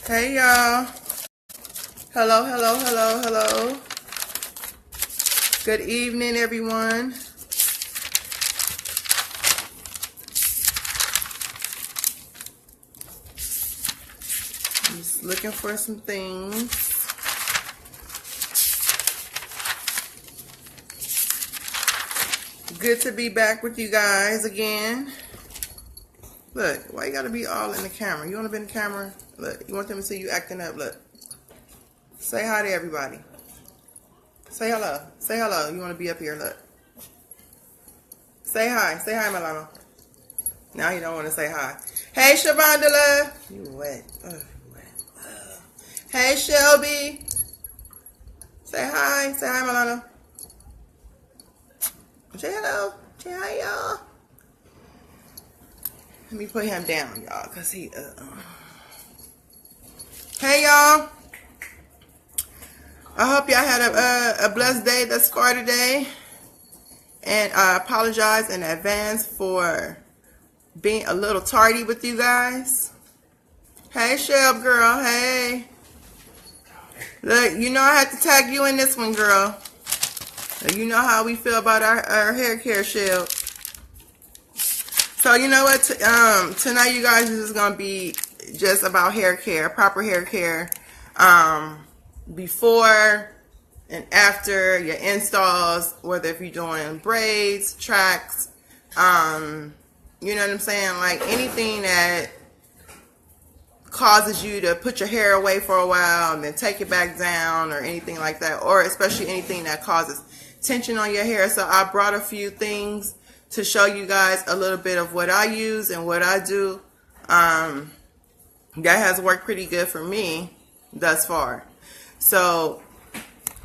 Hey y'all. Hello, hello, hello, hello. Good evening, everyone. Just looking for some things. Good to be back with you guys again. Look, why you gotta be all in the camera? You wanna be in the camera? Look, you want them to see you acting up? Look. Say hi to everybody. Say hello. Say hello. You wanna be up here? Look. Say hi. Say hi, Milano. Now you don't want to say hi. Hey, Shavondala. You wet. Hey, Shelby. Say hi. Say hi, Milano. Say hello. Say hi, y'all. Let me put him down, y'all, because he, Hey, y'all. I hope y'all had a blessed day thus far today. And I apologize in advance for being a little tardy with you guys. Hey, Shelb, girl. Hey. Look, you know I had to tag you in this one, girl. You know how we feel about our hair care, Shelb. So you know what, tonight you guys is going to be just about hair care, proper hair care, before and after your installs, whether if you're doing braids, tracks, you know what I'm saying, like anything that causes you to put your hair away for a while and then take it back down or anything like that, or especially anything that causes tension on your hair. So I brought a few things to show you guys a little bit of what I use and what I do. That has worked pretty good for me thus far. So,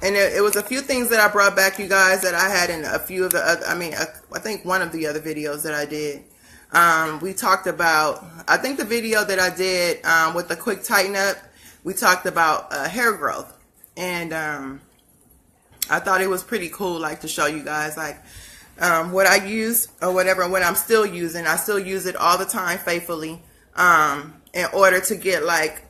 and it was a few things that I brought back, you guys, that I had in a few of the other, I think one of the other videos that I did. We talked about, I think the video that I did with the quick tighten up, we talked about hair growth. And I thought it was pretty cool, like, to show you guys, like, what I use or whatever, what I'm still using. I still use it all the time faithfully in order to get like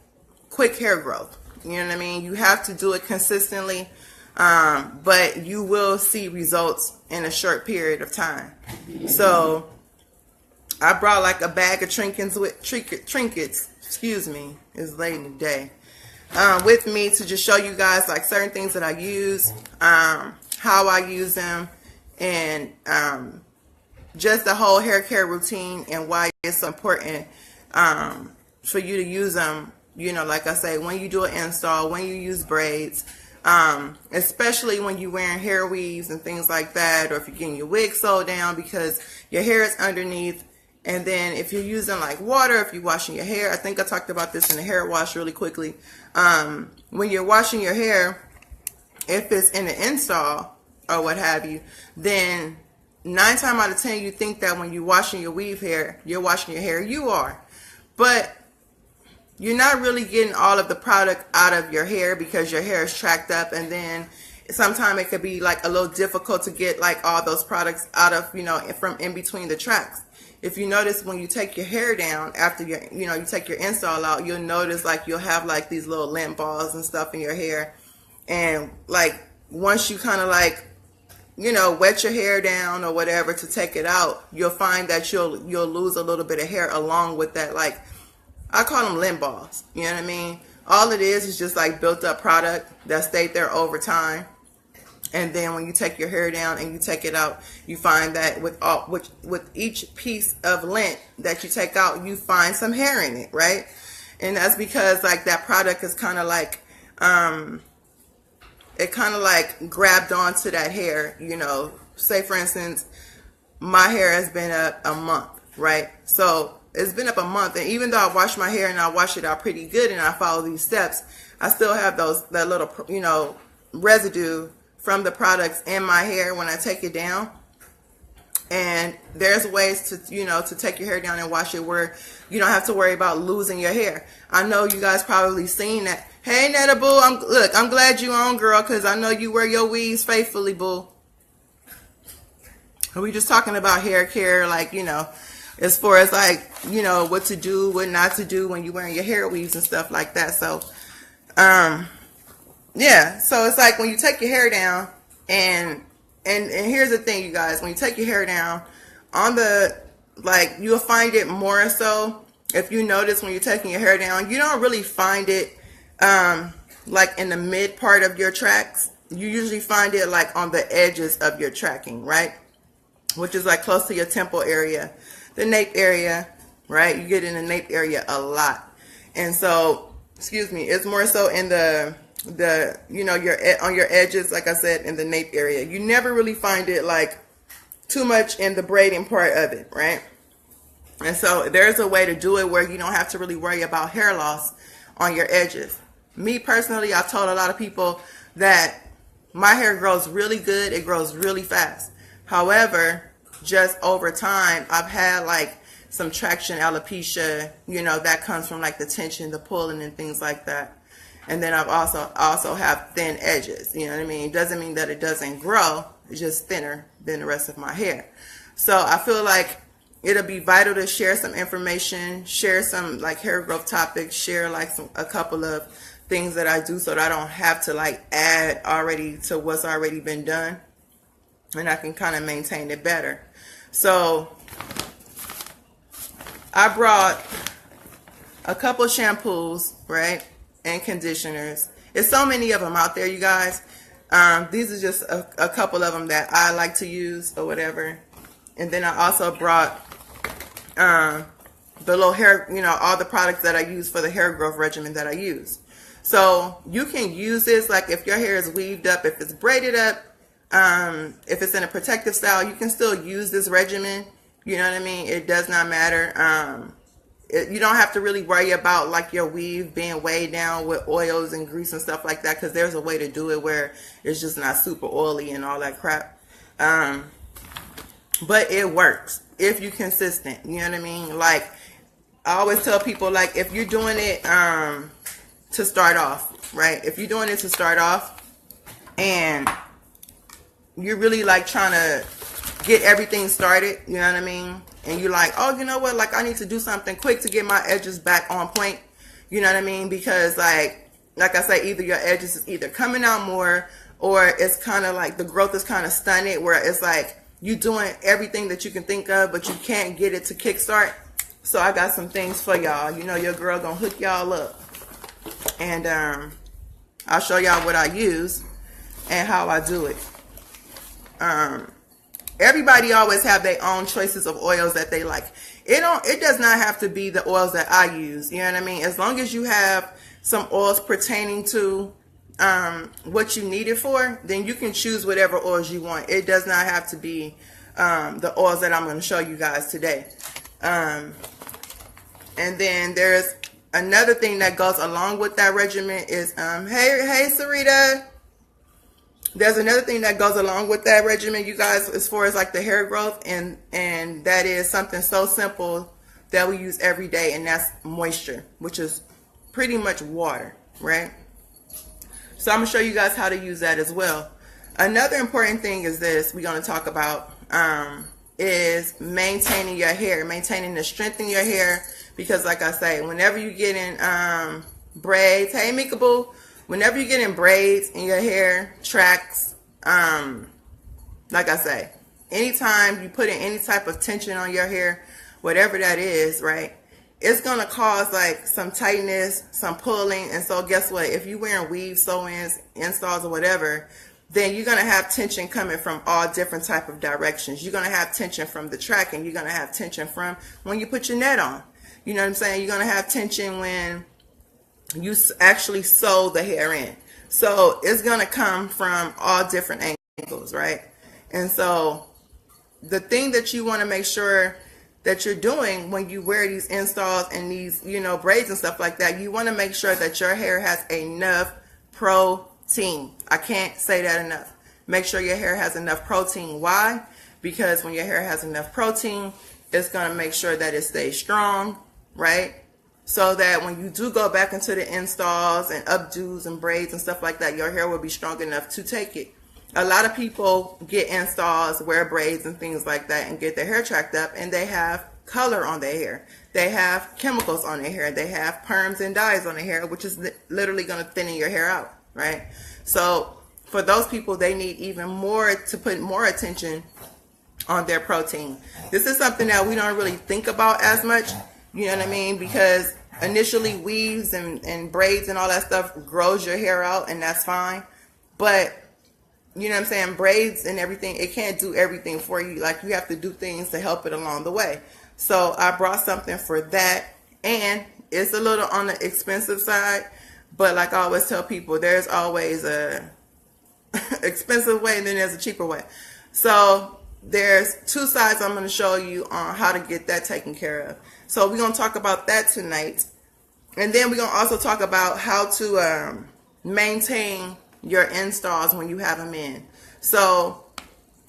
quick hair growth. You know what I mean? You have to do it consistently, but you will see results in a short period of time. So I brought like a bag of trinkets, excuse me, it's late in the day, with me to just show you guys like certain things that I use, how I use them, and just the whole hair care routine and why it's so important for you to use them, you know, like I say, when you do an install, when you use braids, especially when you're wearing hair weaves and things like that, or if you're getting your wig sewed down because your hair is underneath. And then if you're using like water, if you're washing your hair, I think I talked about this in the hair wash really quickly. When you're washing your hair, if it's in the install or what have you, then 9 times out of 10 you think that when you're washing your weave hair, you're washing your hair. You are, but you're not really getting all of the product out of your hair because your hair is tracked up, and then sometimes it could be like a little difficult to get like all those products out of, you know, from in between the tracks. If you notice, when you take your hair down after your, you know, you take your install out, you'll notice like you'll have like these little lint balls and stuff in your hair. And like once you kind of like, you know, wet your hair down or whatever to take it out, you'll find that you'll lose a little bit of hair along with that. Like, I call them lint balls. You know what I mean? All it is just like built up product that stayed there over time. And then when you take your hair down and you take it out, you find that with each piece of lint that you take out, you find some hair in it, right? And that's because like that product is kind of like, it kind of like grabbed onto that hair, you know. Say for instance, my hair has been up a month, right? So it's been up a month, and even though I wash my hair and I wash it out pretty good and I follow these steps, I still have that little, you know, residue from the products in my hair when I take it down. And there's ways to, you know, to take your hair down and wash it where you don't have to worry about losing your hair. I know you guys probably seen that. Hey, Netta Boo, I'm glad you on, girl, because I know you wear your weaves faithfully, boo. We just talking about hair care, like, you know, as far as like, you know, what to do, what not to do when you're wearing your hair weaves and stuff like that. So, yeah, so it's like when you take your hair down, and here's the thing, you guys, when you take your hair down, on the, like, you'll find it more so, if you notice when you're taking your hair down, you don't really find it like in the mid part of your tracks. You usually find it like on the edges of your tracking, right? Which is like close to your temple area, the nape area, right? You get in the nape area a lot. And so, excuse me, it's more so in the you know, on your edges, like I said, in the nape area. You never really find it like too much in the braiding part of it, right? And so there's a way to do it where you don't have to really worry about hair loss on your edges. Me personally, I've told a lot of people that my hair grows really good. It grows really fast. However, just over time, I've had like some traction alopecia, you know, that comes from like the tension, the pulling and things like that. And then I've also have thin edges, you know what I mean? It doesn't mean that it doesn't grow. It's just thinner than the rest of my hair. So I feel like it'll be vital to share some information, share some like hair growth topics, share like a couple of things that I do so that I don't have to like add already to what's already been done, and I can kind of maintain it better. So I brought a couple shampoos, right, and conditioners. There's so many of them out there, you guys. These are just a couple of them that I like to use or whatever. And then I also brought the little hair, you know, all the products that I use for the hair growth regimen that I use. So you can use this, like if your hair is weaved up, if it's braided up, if it's in a protective style, you can still use this regimen. You know what I mean? It does not matter. You don't have to really worry about like your weave being weighed down with oils and grease and stuff like that, because there's a way to do it where it's just not super oily and all that crap. But it works if you're consistent. You know what I mean? Like I always tell people, like if you're doing it to start off, right? If you're doing it to start off and you're really like trying to get everything started, you know what I mean? And you're like, oh, you know what? Like I need to do something quick to get my edges back on point. You know what I mean? Because like I say, either your edges is either coming out more, or it's kind of like the growth is kind of stunted, where it's like you doing everything that you can think of, but you can't get it to kickstart. So I got some things for y'all. You know, your girl gonna hook y'all up. And I'll show y'all what I use and how I do it. Everybody always have their own choices of oils that they like. It does not have to be the oils that I use. You know what I mean? As long as you have some oils pertaining to what you need it for, then you can choose whatever oils you want. It does not have to be the oils that I'm going to show you guys today. And then there's another thing that goes along with that regimen is, hey Sarita. There's another thing that goes along with that regimen, you guys, as far as like the hair growth, and that is something so simple that we use every day, and that's moisture, which is pretty much water, right? So I'm going to show you guys how to use that as well. Another important thing is this we're going to talk about is maintaining your hair, maintaining the strength in your hair, because like I say, whenever you get in braids, hey Mika Boo, whenever you get in braids in your hair, tracks, like I say, anytime you put in any type of tension on your hair, whatever that is, right, it's going to cause like some tightness, some pulling. And so guess what? If you're wearing weaves, sew-ins, installs, or whatever, then you're going to have tension coming from all different type of directions. You're going to have tension from the track, and you're going to have tension from when you put your net on. You know what I'm saying? You're going to have tension when you actually sew the hair in. So it's going to come from all different angles, right? And so the thing that you want to make sure that you're doing when you wear these installs and these, you know, braids and stuff like that, you want to make sure that your hair has enough protein. I can't say that enough. Make sure your hair has enough protein. Why? Because when your hair has enough protein, it's going to make sure that it stays strong, right? So that when you do go back into the installs and updos and braids and stuff like that, your hair will be strong enough to take it. A lot of people get installs, wear braids and things like that, and get their hair tracked up, and they have color on their hair. They have chemicals on their hair. They have perms and dyes on their hair, which is literally going to thinning your hair out, right? So for those people, they need even more to put more attention on their protein. This is something that we don't really think about as much, you know what I mean? Because initially weaves and braids and all that stuff grows your hair out, and that's fine. But you know what I'm saying, braids and everything, it can't do everything for you. Like, you have to do things to help it along the way. So I brought something for that, and it's a little on the expensive side, but like I always tell people, there's always a expensive way and then there's a cheaper way. So there's two sides I'm going to show you on how to get that taken care of. So we're going to talk about that tonight, and then we're going to also talk about how to maintain your installs when you have them in. So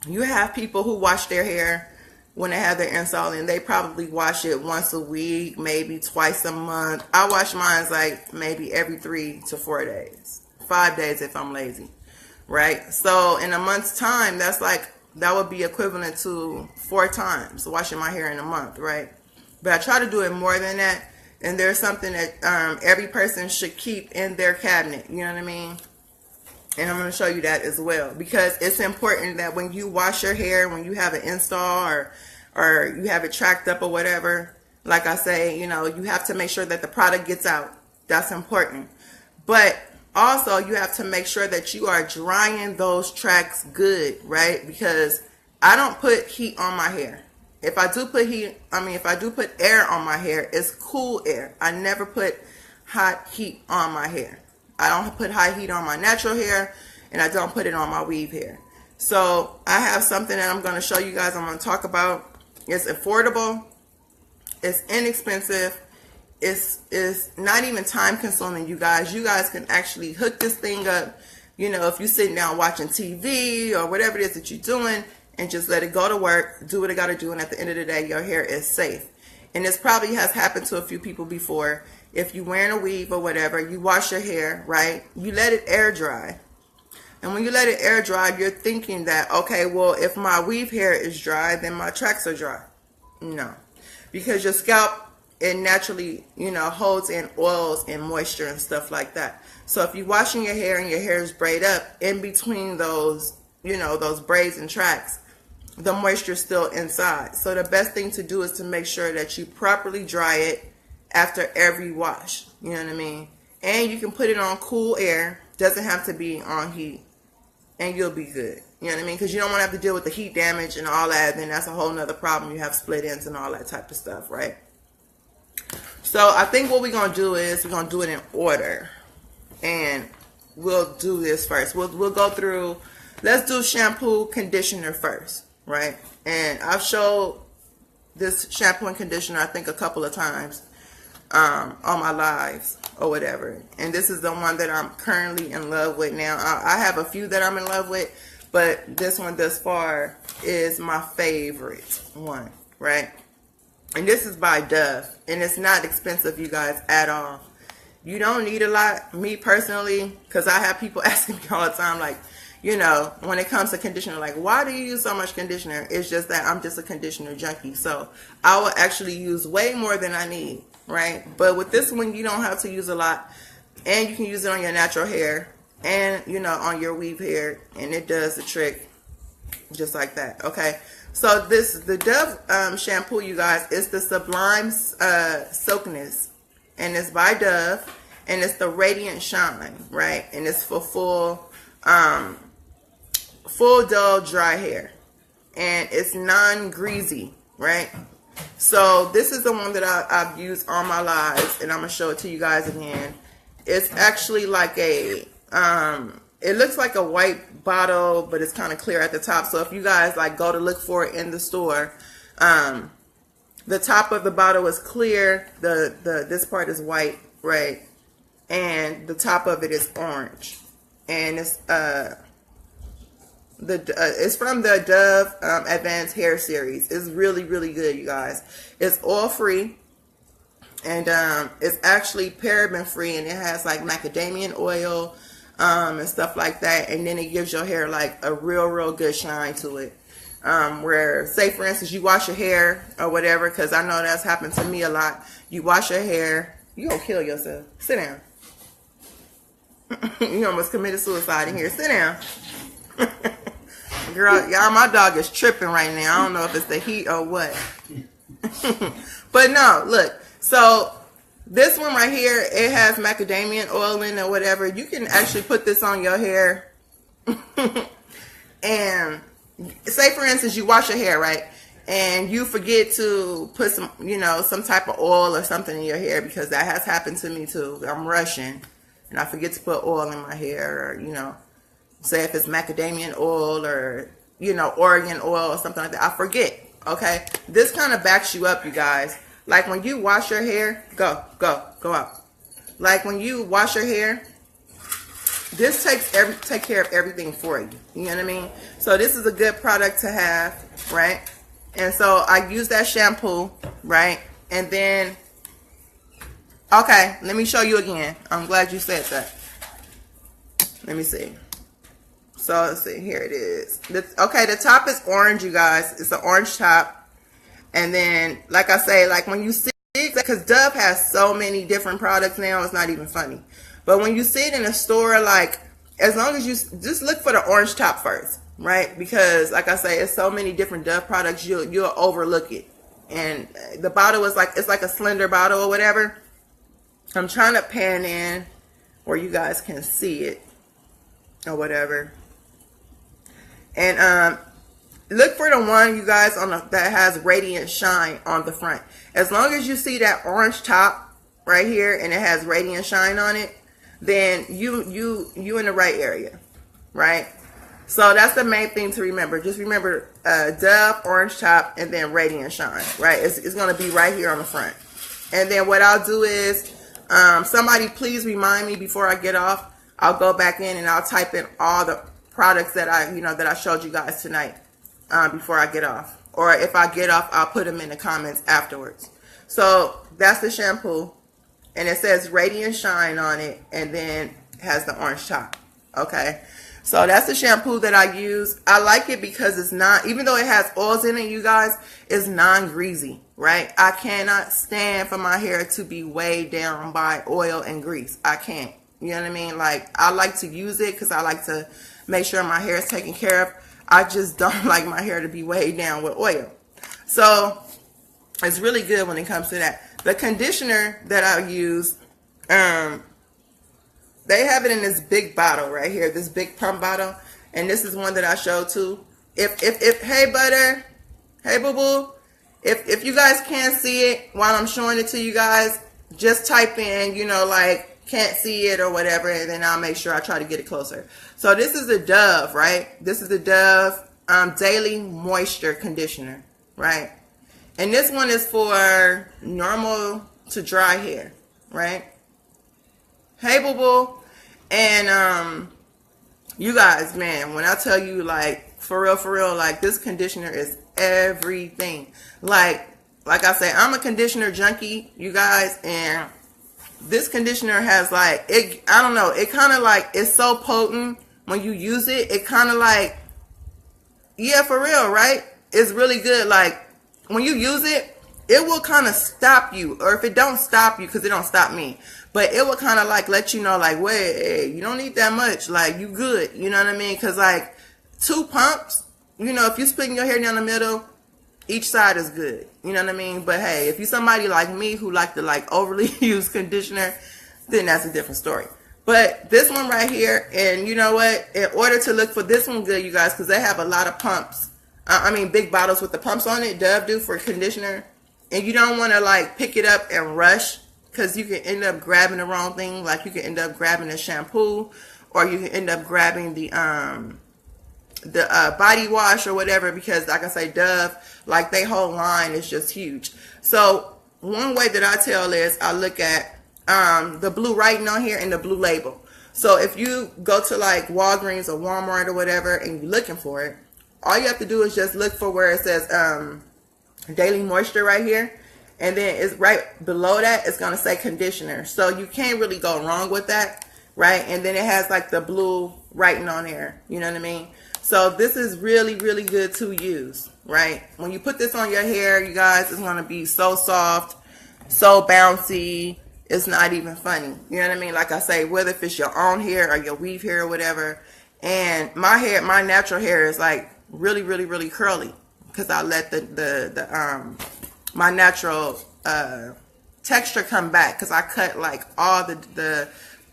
you have people who wash their hair when they have their install in. They probably wash it once a week, maybe twice a month. I wash mine like maybe every 3 to 4 days, 5 days if I'm lazy, right? So in a month's time, that's like, that would be equivalent to 4 times washing my hair in a month, right? But I try to do it more than that, and there's something that every person should keep in their cabinet, you know what I mean? And I'm going to show you that as well, because it's important that when you wash your hair, when you have an install or you have it tracked up or whatever, like I say, you know, you have to make sure that the product gets out. That's important. But also you have to make sure that you are drying those tracks good, right? Because I don't put heat on my hair. If I do put air on my hair, it's cool air. I never put hot heat on my hair. I don't put high heat on my natural hair, and I don't put it on my weave hair. So I have something that I'm going to show you guys, I'm going to talk about. It's affordable, it's inexpensive, it's not even time consuming, you guys. You guys can actually hook this thing up, you know, if you're sitting down watching TV or whatever it is that you're doing, and just let it go to work, do what it got to do, and at the end of the day, your hair is safe. And this probably has happened to a few people before. If you're wearing a weave or whatever, you wash your hair, right? You let it air dry. And when you let it air dry, you're thinking that, okay, well, if my weave hair is dry, then my tracks are dry. No. Because your scalp, it naturally, you know, holds in oils and moisture and stuff like that. So if you're washing your hair and your hair is braided up, in between those, you know, those braids and tracks, the moisture is still inside. So the best thing to do is to make sure that you properly dry it after every wash, you know what I mean? And you can put it on cool air, doesn't have to be on heat, and you'll be good, you know what I mean? Because you don't want to have to deal with the heat damage and all that, then that's a whole nother problem. You have split ends and all that type of stuff, right? So I think what we're going to do is we're going to do it in order, and we'll do this first. We'll go through, let's do shampoo, conditioner first, right? And I've showed this shampoo and conditioner, I think, a couple of times on my lives or whatever, and this is the one that I'm currently in love with now. I have a few that I'm in love with, but this one thus far is my favorite one, right? And this is by Dove, and it's not expensive, you guys, at all. You don't need a lot. Me personally, because I have people asking me all the time, like, you know, when it comes to conditioner, like, why do you use so much conditioner? It's just that I'm just a conditioner junkie, so I will actually use way more than I need, right? But with this one, you don't have to use a lot, and you can use it on your natural hair and, you know, on your weave hair, and it does the trick just like that. Okay, so the Dove shampoo, you guys, is the Sublime Silkiness, and it's by Dove, and it's the Radiant Shine, right? And it's for full dull dry hair, and it's non-greasy, right? So this is the one that I've used all my lives, and I'm gonna show it to you guys again. It's actually like a it looks like a white bottle, but it's kind of clear at the top. So if you guys like go to look for it in the store, the top of the bottle is clear, this part is white, right? And the top of it is orange, and it's it's from the Dove Advanced Hair Series. It's really, really good, you guys. It's oil free, and it's actually paraben free, and it has like macadamia oil and stuff like that, and then it gives your hair like a real good shine to it. where, say for instance, you wash your hair or whatever, because I know that's happened to me a lot. You wash your hair, you gonna kill yourself. Sit down. You almost committed suicide in here. Sit down. Girl, y'all, my dog is tripping right now. I don't know if it's the heat or what. But no, look. So this one right here, it has macadamia oil in it or whatever. You can actually put this on your hair. And say for instance, you wash your hair, right? And you forget to put some, you know, some type of oil or something in your hair, because that has happened to me too. I'm rushing and I forget to put oil in my hair, or, you know, say if it's macadamia oil or, you know, Oregon oil or something like that. I forget. Okay. This kind of backs you up, you guys. Like when you wash your hair, go out. Like when you wash your hair, this take care of everything for you. You know what I mean? So this is a good product to have, right? And so I use that shampoo, right? And then, okay, let me show you again. I'm glad you said that. Let me see. So let's see, here it is. Okay, the top is orange, you guys. It's an orange top. And then, like I say, like when you see it, because Dove has so many different products now, it's not even funny. But when you see it in a store, like, as long as you just look for the orange top first, right? Because, like I say, it's so many different Dove products, you'll overlook it. And the bottle is like, it's like a slender bottle or whatever. I'm trying to pan in where you guys can see it or whatever. And look for the one, you guys, that has radiant shine on the front. As long as you see that orange top right here and it has radiant shine on it, then you in the right area, right? So that's the main thing to remember. Just remember Dove, orange top, and then radiant shine, right? It's going to be right here on the front. And then what I'll do is, somebody please remind me before I get off. I'll go back in and I'll type in all the products that I showed you guys tonight before I get off. Or if I get off, I'll put them in the comments afterwards. So that's the shampoo. And it says Radiant Shine on it, and then has the orange top. Okay. So that's the shampoo that I use. I like it because it's not, even though it has oils in it, you guys, it's non-greasy, right? I cannot stand for my hair to be weighed down by oil and grease. I can't. You know what I mean? Like, I like to use it because I like to make sure my hair is taken care of. I just don't like my hair to be weighed down with oil. So it's really good when it comes to that. The conditioner that I use, they have it in this big bottle right here, this big pump bottle, and this is one that I showed too. If hey butter, hey boo boo, if you guys can't see it while I'm showing it to you guys, just type in, you know, like can't see it or whatever, and then I'll make sure I try to get it closer. So this is the Dove, right? This is the Dove Daily Moisture Conditioner, right? And this one is for normal to dry hair, right? Hey, boo boo. And you guys, man, when I tell you, like, for real, like, this conditioner is everything. Like I say, I'm a conditioner junkie, you guys, and this conditioner has, like, it, I don't know, it kind of like, it's so potent when you use it. It kind of like, yeah, for real, right? It's really good. Like, when you use it, it will kind of stop you. Or if it don't stop you, because it don't stop me, but it will kind of like let you know, like, wait, hey, you don't need that much. Like, you good. You know what I mean? Because, like, 2 pumps, you know, if you're splitting your hair down the middle, each side is good. You know what I mean? But, hey, if you're somebody like me who like to, like, overly use conditioner, then that's a different story. But this one right here, and you know what? In order to look for this one good, you guys, because they have a lot of pumps. Big bottles with the pumps on it, Dove do, for conditioner. And you don't want to, like, pick it up and rush, because you can end up grabbing the wrong thing. Like, you can end up grabbing the shampoo, or you can end up grabbing the body wash or whatever, because, like I say, Dove, like, they whole line is just huge. So one way that I tell is I look at the blue writing on here and the blue label. So if you go to, like, Walgreens or Walmart or whatever and you're looking for it, all you have to do is just look for where it says Daily Moisture right here. And then it's right below that, it's going to say conditioner. So you can't really go wrong with that, right? And then it has, like, the blue writing on there. You know what I mean? So this is really, really good to use, right? When you put this on your hair, you guys, it's going to be so soft, so bouncy. It's not even funny. You know what I mean? Like I say, whether if it's your own hair or your weave hair or whatever. And my hair, my natural hair is like really, really, really curly because I let my natural texture come back because I cut like all the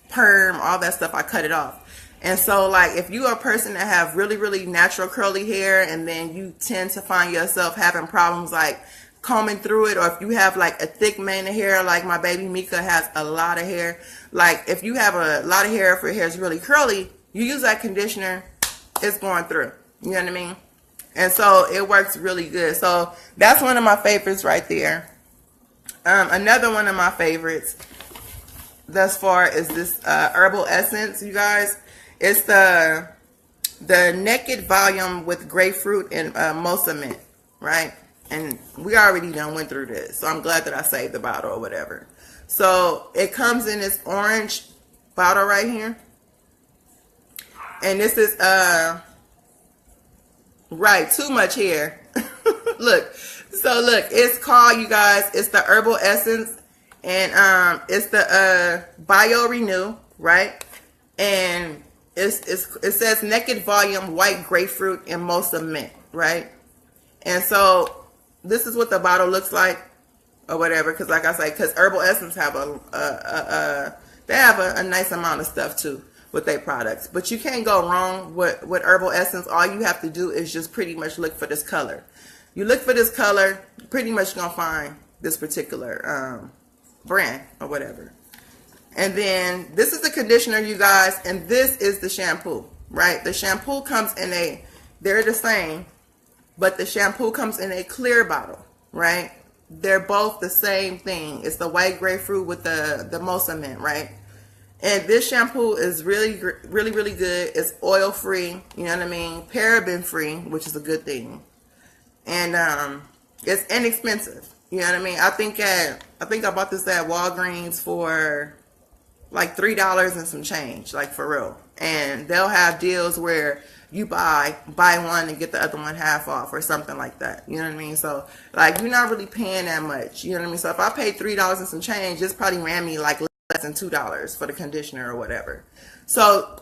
perm, all that stuff. I cut it off. And so like if you are a person that have really, really natural curly hair and then you tend to find yourself having problems like combing through it, or if you have like a thick mane of hair, like my baby Mika has a lot of hair, like if you have a lot of hair, if your hair is really curly, you use that conditioner, it's going through. You know what I mean? And so it works really good. So that's one of my favorites right there. Another one of my favorites thus far is this herbal essence, you guys. It's the Naked Volume with grapefruit and mosa mint, right? And we already done went through this, so I'm glad that I saved the bottle or whatever. So it comes in this orange bottle right here, and this is right, too much hair. Look, so look, it's called, you guys, it's the herbal essence, and it's the Bio Renew, right? And it says Naked Volume white grapefruit and mosa mint, right? And so this is what the bottle looks like or whatever, because like I say, because herbal essence have they have a nice amount of stuff too with their products, but you can't go wrong with herbal essence. All you have to do is just pretty much look for this color. You look for this color, you're pretty much gonna find this particular brand or whatever. And then this is the conditioner, you guys, and this is the shampoo, right? The shampoo comes in they're the same, but the shampoo comes in a clear bottle, right? They're both the same thing. It's the white grapefruit with the mosa mint, right? And this shampoo is really, really, really good. It's oil free, you know what I mean? Paraben free, which is a good thing. And it's inexpensive, you know what I mean? I think I bought this at Walgreens for like $3 and some change, like for real. And they'll have deals where you buy one and get the other one half off or something like that. You know what I mean? So like you're not really paying that much. You know what I mean? So if I paid $3 and some change, it's probably ran me like less than $2 for the conditioner or whatever. So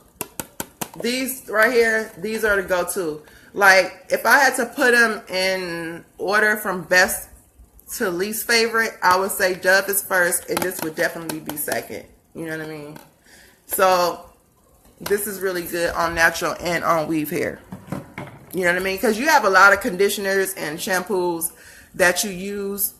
these right here, these are the go-to. Like if I had to put them in order from best to least favorite, I would say Dove is first and this would definitely be second. You know what I mean? So this is really good on natural and on weave hair. You know what I mean? Because you have a lot of conditioners and shampoos that you use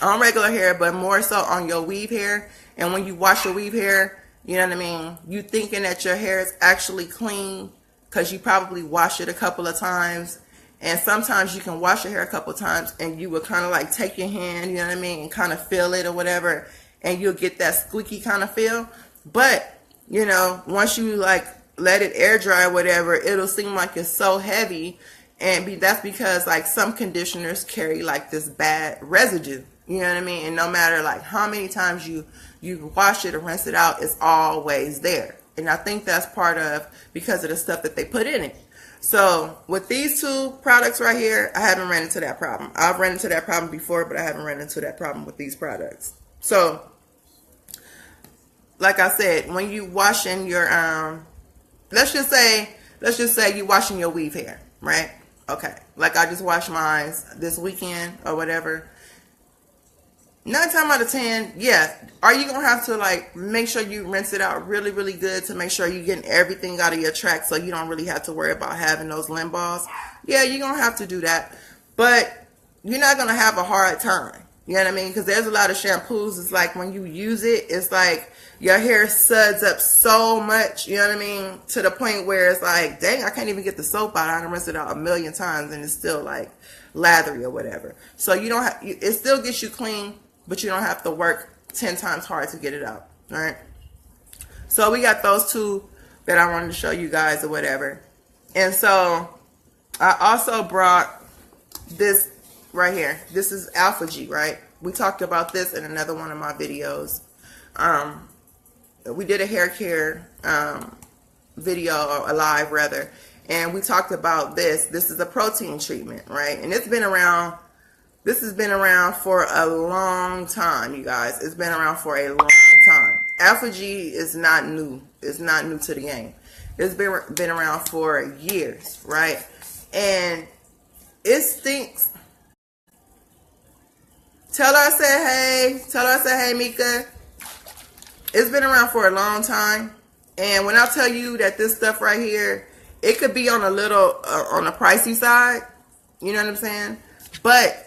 on regular hair, but more so on your weave hair. And when you wash your weave hair, you know what I mean? You thinking that your hair is actually clean because you probably wash it a couple of times. And sometimes you can wash your hair a couple of times and you will kind of like take your hand, you know what I mean, and kind of feel it or whatever. And you'll get that squeaky kind of feel. But you know, once you like let it air dry or whatever, it'll seem like it's so heavy, and that's because like some conditioners carry like this bad residue. You know what I mean? And no matter like how many times you wash it or rinse it out, it's always there. And I think that's part of because of the stuff that they put in it. So with these two products right here, I haven't ran into that problem. I've ran into that problem before, but I haven't ran into that problem with these products. So like I said, when you washing your let's just say you washing your weave hair, right? Okay, like I just washed mine this weekend or whatever. 9 times out of 10, yeah, are you gonna have to like make sure you rinse it out really, really good to make sure you're getting everything out of your track so you don't really have to worry about having those limb balls? Yeah, you're gonna have to do that, but you're not gonna have a hard time. You know what I mean? Because there's a lot of shampoos. It's like when you use it, it's like your hair suds up so much, you know what I mean? To the point where it's like, dang, I can't even get the soap out. I done rinsed it out 1,000,000 times and it's still like lathery or whatever. So you don't have, it still gets you clean, but you don't have to work 10 times hard to get it out. All right. So we got those two that I wanted to show you guys or whatever. And so I also brought this right here. This is Alpha G, right? We talked about this in another one of my videos. We did a hair care video, or a live rather, And we talked about this. This is a protein treatment, right? And it's been around. This has been around for a long time, you guys. It's been around for a long time. Alpha G is not new. It's not new to the game. It's been around for years, right? And it stinks. Tell her I said hey. Tell her I said hey, Mika. It's been around for a long time. And when I tell you that this stuff right here, it could be on a little, on the pricey side. You know what I'm saying? But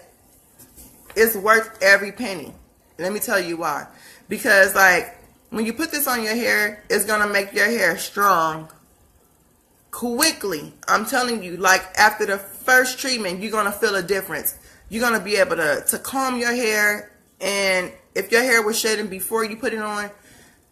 it's worth every penny. Let me tell you why. Because like when you put this on your hair, it's going to make your hair strong quickly. I'm telling you, like after the first treatment, you're going to feel a difference. You're going to be able to comb your hair. And if your hair was shedding before you put it on,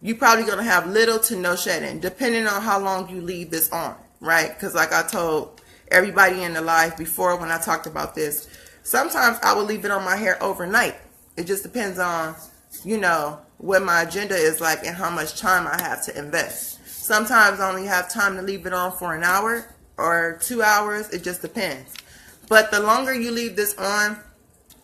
you're probably going to have little to no shedding, depending on how long you leave this on, right? Because like I told everybody in the live before when I talked about this, sometimes I will leave it on my hair overnight. It just depends on, you know, what my agenda is like and how much time I have to invest. Sometimes I only have time to leave it on for an hour or 2 hours. It just depends. But the longer you leave this on,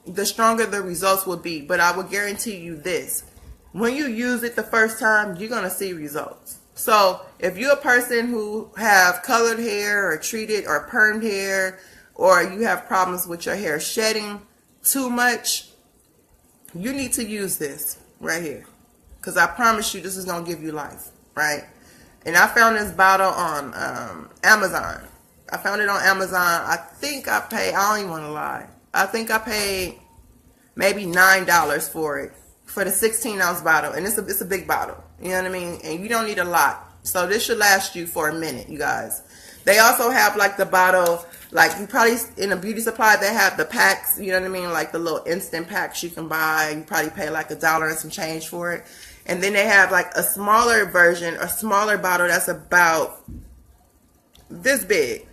the stronger the results will be. But I will guarantee you this. When you use it the first time, you're going to see results. So if you're a person who have colored hair or treated or permed hair, or you have problems with your hair shedding too much, you need to use this right here. Because I promise you this is going to give you life, right? And I found this bottle on Amazon. I found it on Amazon. I think I paid, I don't even want to lie, I think I paid maybe $9 for it. For the 16-ounce bottle. And it's a big bottle. You know what I mean? And you don't need a lot. So this should last you for a minute, you guys. They also have like the bottle, like you probably, in a beauty supply, they have the packs, you know what I mean? Like the little instant packs you can buy. You probably pay like $1 and some change for it. And then they have like a smaller version, a smaller bottle that's about this big,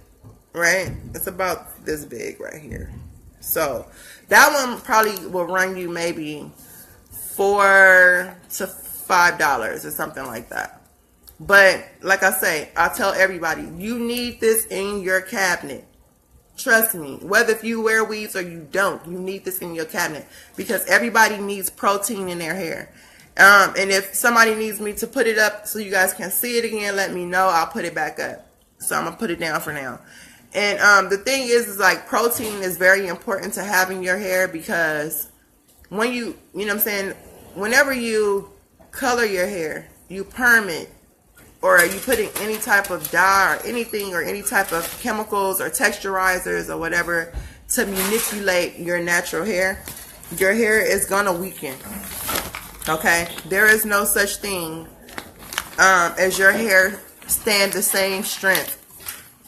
right? It's about this big right here. So that one probably will run you maybe $4 to $5 or something like that. But like I say, I tell everybody, you need this in your cabinet. Trust me, whether if you wear weaves or you don't, you need this in your cabinet because everybody needs protein in their hair. And if somebody needs me to put it up so you guys can see it again, let me know. I'll put it back up. So I'm gonna put it down for now. And the thing is like protein is very important to have in your hair because when you know what I'm saying, whenever you color your hair, you perm it, or you put in any type of dye or anything or any type of chemicals or texturizers or whatever to manipulate your natural hair, your hair is going to weaken. Okay? There is no such thing as your hair stand the same strength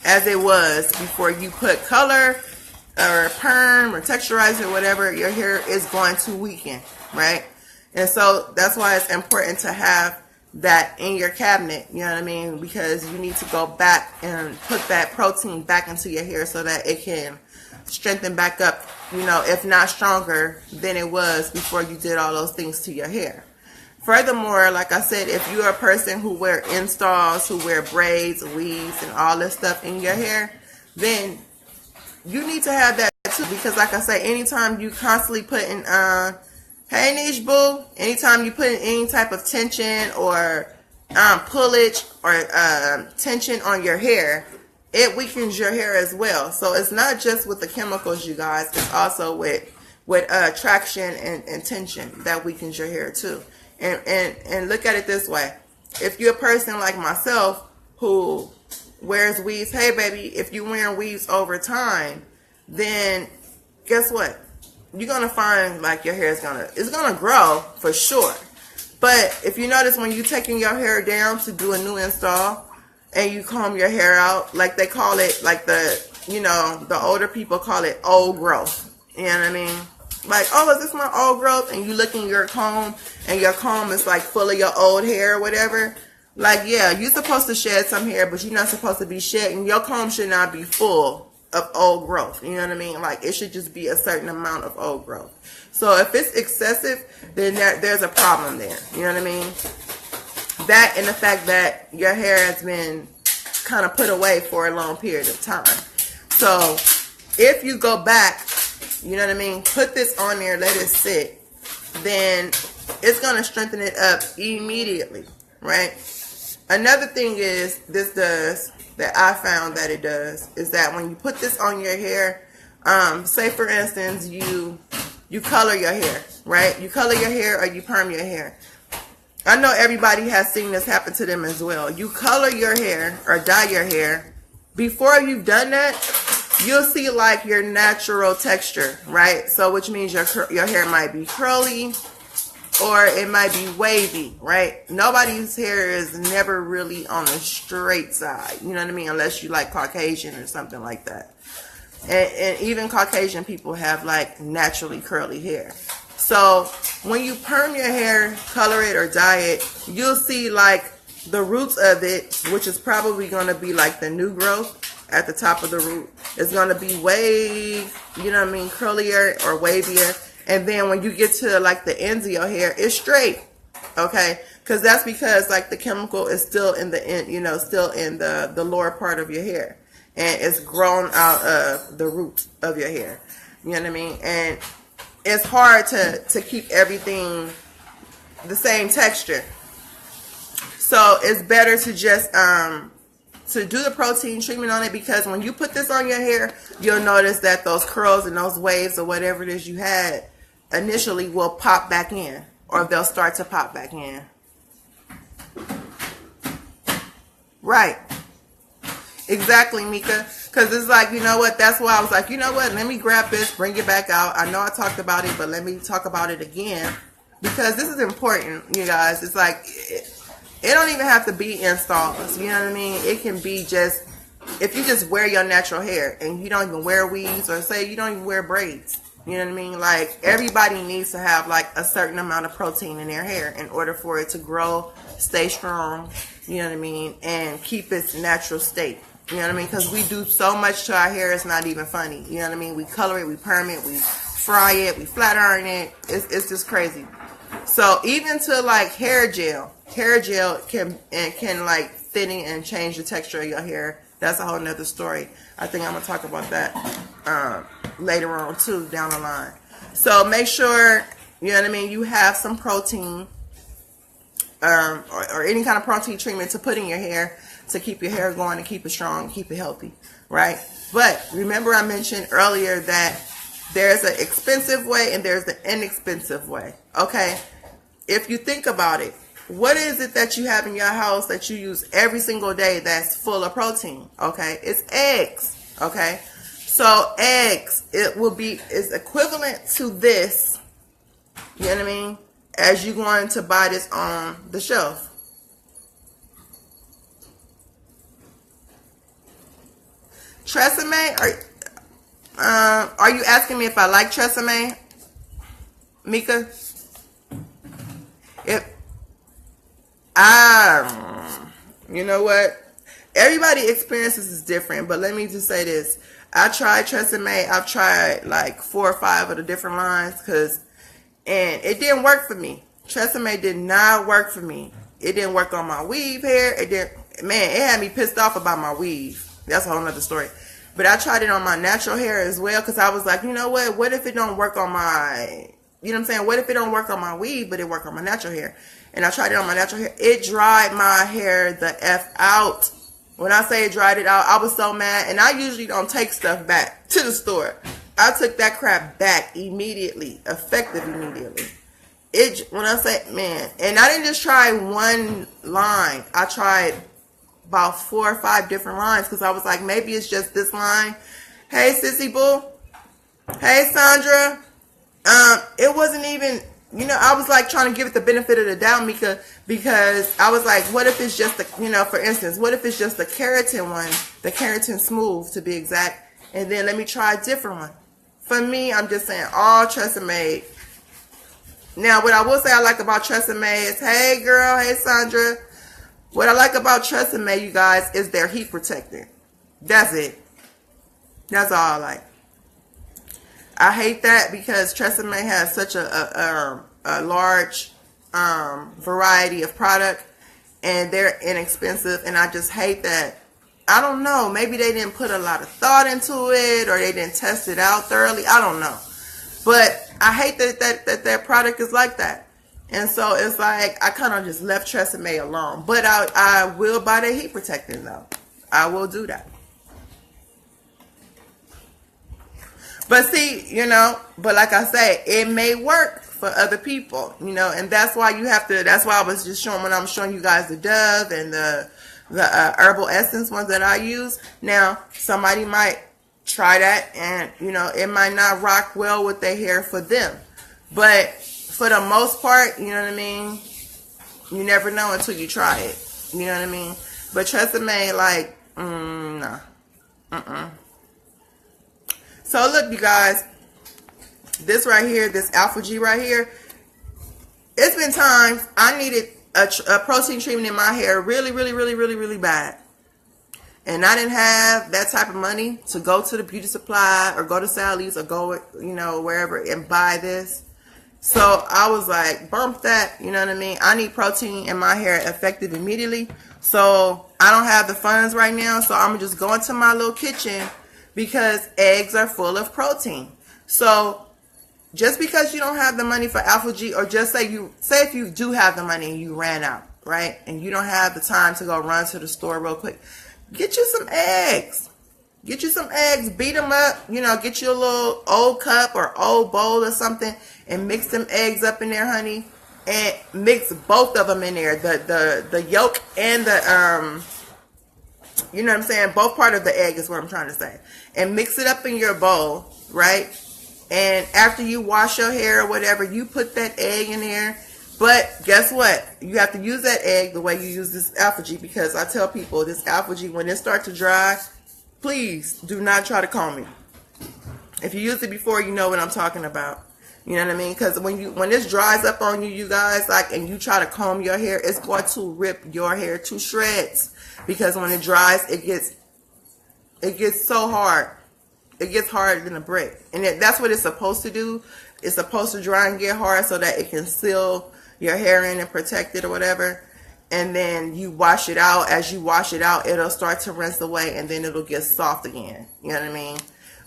as it was before you put color or perm or texturizer or whatever. Your hair is going to weaken, right? And so that's why it's important to have that in your cabinet, you know what I mean? Because you need to go back and put that protein back into your hair so that it can strengthen back up, you know, if not stronger than it was before you did all those things to your hair. Furthermore, like I said, if you're a person who wear installs, who wear braids, weaves, and all this stuff in your hair, then you need to have that too. Because like I say, anytime you constantly putting, hey Niche Boo, anytime you put in any type of tension or pullage or tension on your hair, it weakens your hair as well. So it's not just with the chemicals, you guys. It's also with traction and tension that weakens your hair too. And look at it this way. If you're a person like myself who wears weaves, hey baby, if you're wearing weaves over time, then guess what? You're going to find like your hair is it's going to grow for sure. But if you notice when you're taking your hair down to do a new install and you comb your hair out, like they call it, like the older people call it old growth. You know what I mean? Like, oh, is this my old growth? And you look in your comb and your comb is like full of your old hair or whatever. Like, yeah, you're supposed to shed some hair, but you're not supposed to be shedding. Your comb should not be full of old growth. You know what I mean? Like, it should just be a certain amount of old growth. So if it's excessive, then there's a problem there. You know what I mean? That and the fact that your hair has been kind of put away for a long period of time. So if you go back, you know what I mean, put this on there, let it sit, then it's going to strengthen it up immediately, right? Another thing is this does, that I found that it does, is that when you put this on your hair, say for instance, you color your hair, right? You color your hair or you perm your hair. I know everybody has seen this happen to them as well. You color your hair or dye your hair. Before you've done that, you'll see like your natural texture, right? So which means your hair might be curly or it might be wavy, right? Nobody's hair is never really on a straight side, you know what I mean? Unless you like Caucasian or something like that. And even Caucasian people have like naturally curly hair. So when you perm your hair, color it or dye it, you'll see like the roots of it, which is probably going to be like the new growth at the top of the root. It's going to be way, you know what I mean, curlier or wavier. And then when you get to like the ends of your hair, it's straight, okay? Because that's because like the chemical is still in the end, you know, still in the lower part of your hair. And it's grown out of the root of your hair. You know what I mean? And it's hard to keep everything the same texture. So it's better to just to do the protein treatment on it, because when you put this on your hair, you'll notice that those curls and those waves or whatever it is you had initially will pop back in, or they'll start to pop back in. Right. Exactly, Mika. Because it's like, you know what, that's why I was like, you know what, let me grab this, bring it back out. I know I talked about it, but let me talk about it again, because this is important, you guys. It's like, it don't even have to be installs, you know what I mean? It can be just, if you just wear your natural hair and you don't even wear weaves, or say you don't even wear braids, you know what I mean? Like, everybody needs to have like a certain amount of protein in their hair in order for it to grow, stay strong, you know what I mean, and keep its natural state. You know what I mean? Because we do so much to our hair, it's not even funny. You know what I mean? We color it, we perm it, we fry it, we flat iron it. It's just crazy. So even to like hair gel can like thinning and change the texture of your hair. That's a whole nother story. I think I'm going to talk about that later on too, down the line. So make sure, you know what I mean, you have some protein or any kind of protein treatment to put in your hair to keep your hair going and keep it strong, keep it healthy, right? But remember I mentioned earlier that there's an expensive way and there's the inexpensive way, okay? If you think about it, what is it that you have in your house that you use every single day that's full of protein, okay? It's eggs, okay? So eggs, is equivalent to this, you know what I mean, as you're going to buy this on the shelf. Tresemme, are you asking me if I like Tresemme, Mika? You know what? Everybody experiences is different, but let me just say this. I tried Tresemme. I've tried like 4 or 5 of the different lines, and it didn't work for me. Tresemme did not work for me. It didn't work on my weave hair. It had me pissed off about my weave. That's a whole nother story. But I tried it on my natural hair as well, because I was like, you know what if it don't work on my, you know what I'm saying? What if it don't work on my weave, but it work on my natural hair? And I tried it on my natural hair. It dried my hair the F out. When I say it dried it out, I was so mad. And I usually don't take stuff back to the store. I took that crap back immediately, effective immediately. When I say, man, and I didn't just try one line. I tried about 4 or 5 different lines, because I was like, maybe it's just this line. Hey, Sissy Boo. Hey, Sandra. It wasn't even, you know, I was like trying to give it the benefit of the doubt, Mika, because I was like, what if it's just the, you know, for instance, what if it's just the keratin one, the keratin smooth to be exact, and then let me try a different one. For me, I'm just saying all Tresemme. Now, what I will say I like about Tresemme is, hey girl, hey Sandra, what I like about Tresemme, you guys, is their heat protector. That's it. That's all I like. I hate that because Tresemme has such a large variety of product, and they're inexpensive, and I just hate that I don't know. Maybe they didn't put a lot of thought into it, or they didn't test it out thoroughly. I don't know. But I hate that product is like that. And so it's like I kind of just left Tresemme alone. But I will buy the heat protectant though. I will do that. But see, you know, but like I say, it may work for other people, you know, and that's why you have to, that's why I was just showing, when I'm showing you guys the Dove and the herbal essence ones that I use. Now, somebody might try that and, you know, it might not rock well with their hair for them. But for the most part, you know what I mean, you never know until you try it. You know what I mean? But Tresemme, like, nah. So look, you guys, this right here, this Alpha G right here, it's been times I needed a protein treatment in my hair really bad. And I didn't have that type of money to go to the beauty supply or go to Sally's or go, you know, wherever and buy this. So I was like, bump that, you know what I mean? I need protein in my hair effective immediately. So I don't have the funds right now. So I'm just going to my little kitchen because eggs are full of protein. So just because you don't have the money for Alpha G, or just say if you do have the money and you ran out, right? And you don't have the time to go run to the store real quick, get you some eggs. Get you some eggs, beat them up, you know, get you a little old cup or old bowl or something and mix them eggs up in there, honey. And mix both of them in there, the yolk and the, you know what I'm saying? Both part of the egg is what I'm trying to say. And mix it up in your bowl, right? And after you wash your hair or whatever, you put that egg in there. But guess what? You have to use that egg the way you use this Alpha G, because I tell people this Alpha G, when it starts to dry, please do not try to comb it. If you used it before, you know what I'm talking about. You know what I mean? Because when this dries up on you, you guys, like, and you try to comb your hair, it's going to rip your hair to shreds. Because when it dries, it gets so hard. It gets harder than a brick. And that's what it's supposed to do. It's supposed to dry and get hard so that it can seal your hair in and protect it or whatever. And then you wash it out. As you wash it out, it'll start to rinse away, and then it'll get soft again. You know what I mean?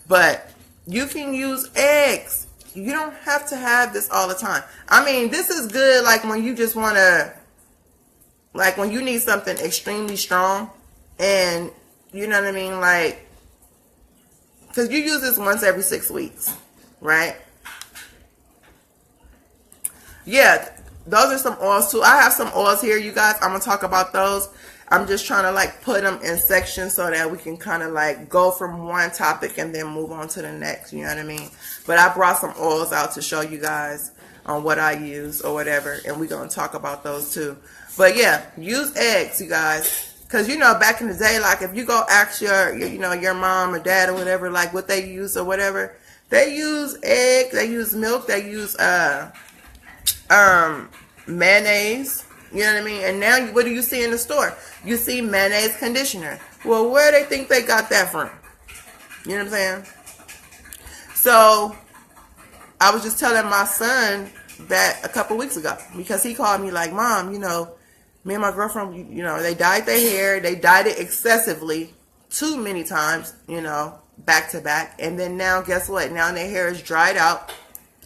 But you can use eggs. You don't have to have this all the time. I mean, this is good like when you just want to, like when you need something extremely strong, and you know what I mean, like, because you use this once every 6 weeks, right? Yeah, those are some oils too. I have some oils here, you guys. I'm going to talk about those. I'm just trying to like put them in sections so that we can kind of like go from one topic and then move on to the next, you know what I mean? But I brought some oils out to show you guys on what I use or whatever, and we're going to talk about those too. But yeah, use eggs, you guys. Because, you know, back in the day, like if you go ask your mom or dad or whatever, like what they use or whatever, they use eggs, they use milk, they use mayonnaise. You know what I mean? And now, what do you see in the store? You see mayonnaise conditioner. Well, where do they think they got that from? You know what I'm saying? So, I was just telling my son that a couple weeks ago, because he called me like, Mom, you know, me and my girlfriend, you know, they dyed their hair. They dyed it excessively, too many times, you know, back to back. And then now, guess what? Now their hair is dried out.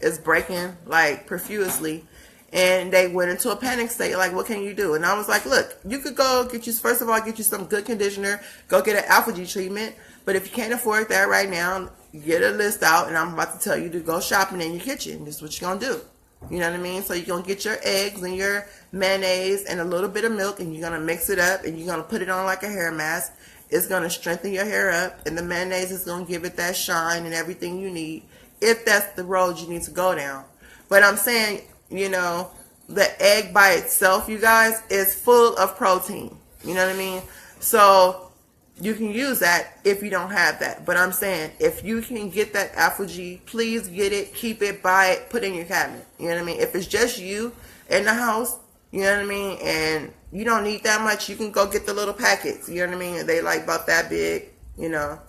It's breaking, like, profusely. And they went into a panic state, like, what can you do? And I was like, look, you could go get you, first of all, get you some good conditioner. Go get an Alpha G treatment. But if you can't afford that right now, get a list out. And I'm about to tell you to go shopping in your kitchen. This is what you're going to do. You know what I mean? So you're going to get your eggs and your mayonnaise and a little bit of milk. And you're going to mix it up. And you're going to put it on like a hair mask. It's going to strengthen your hair up. And the mayonnaise is going to give it that shine and everything you need, if that's the road you need to go down. But I'm saying, you know, the egg by itself, you guys, is full of protein. You know what I mean? So you can use that if you don't have that. But I'm saying, if you can get that Alpha G, please get it, keep it, buy it, put it in your cabinet. You know what I mean? If it's just you in the house, you know what I mean, and you don't need that much, you can go get the little packets. You know what I mean? They like about that big, you know.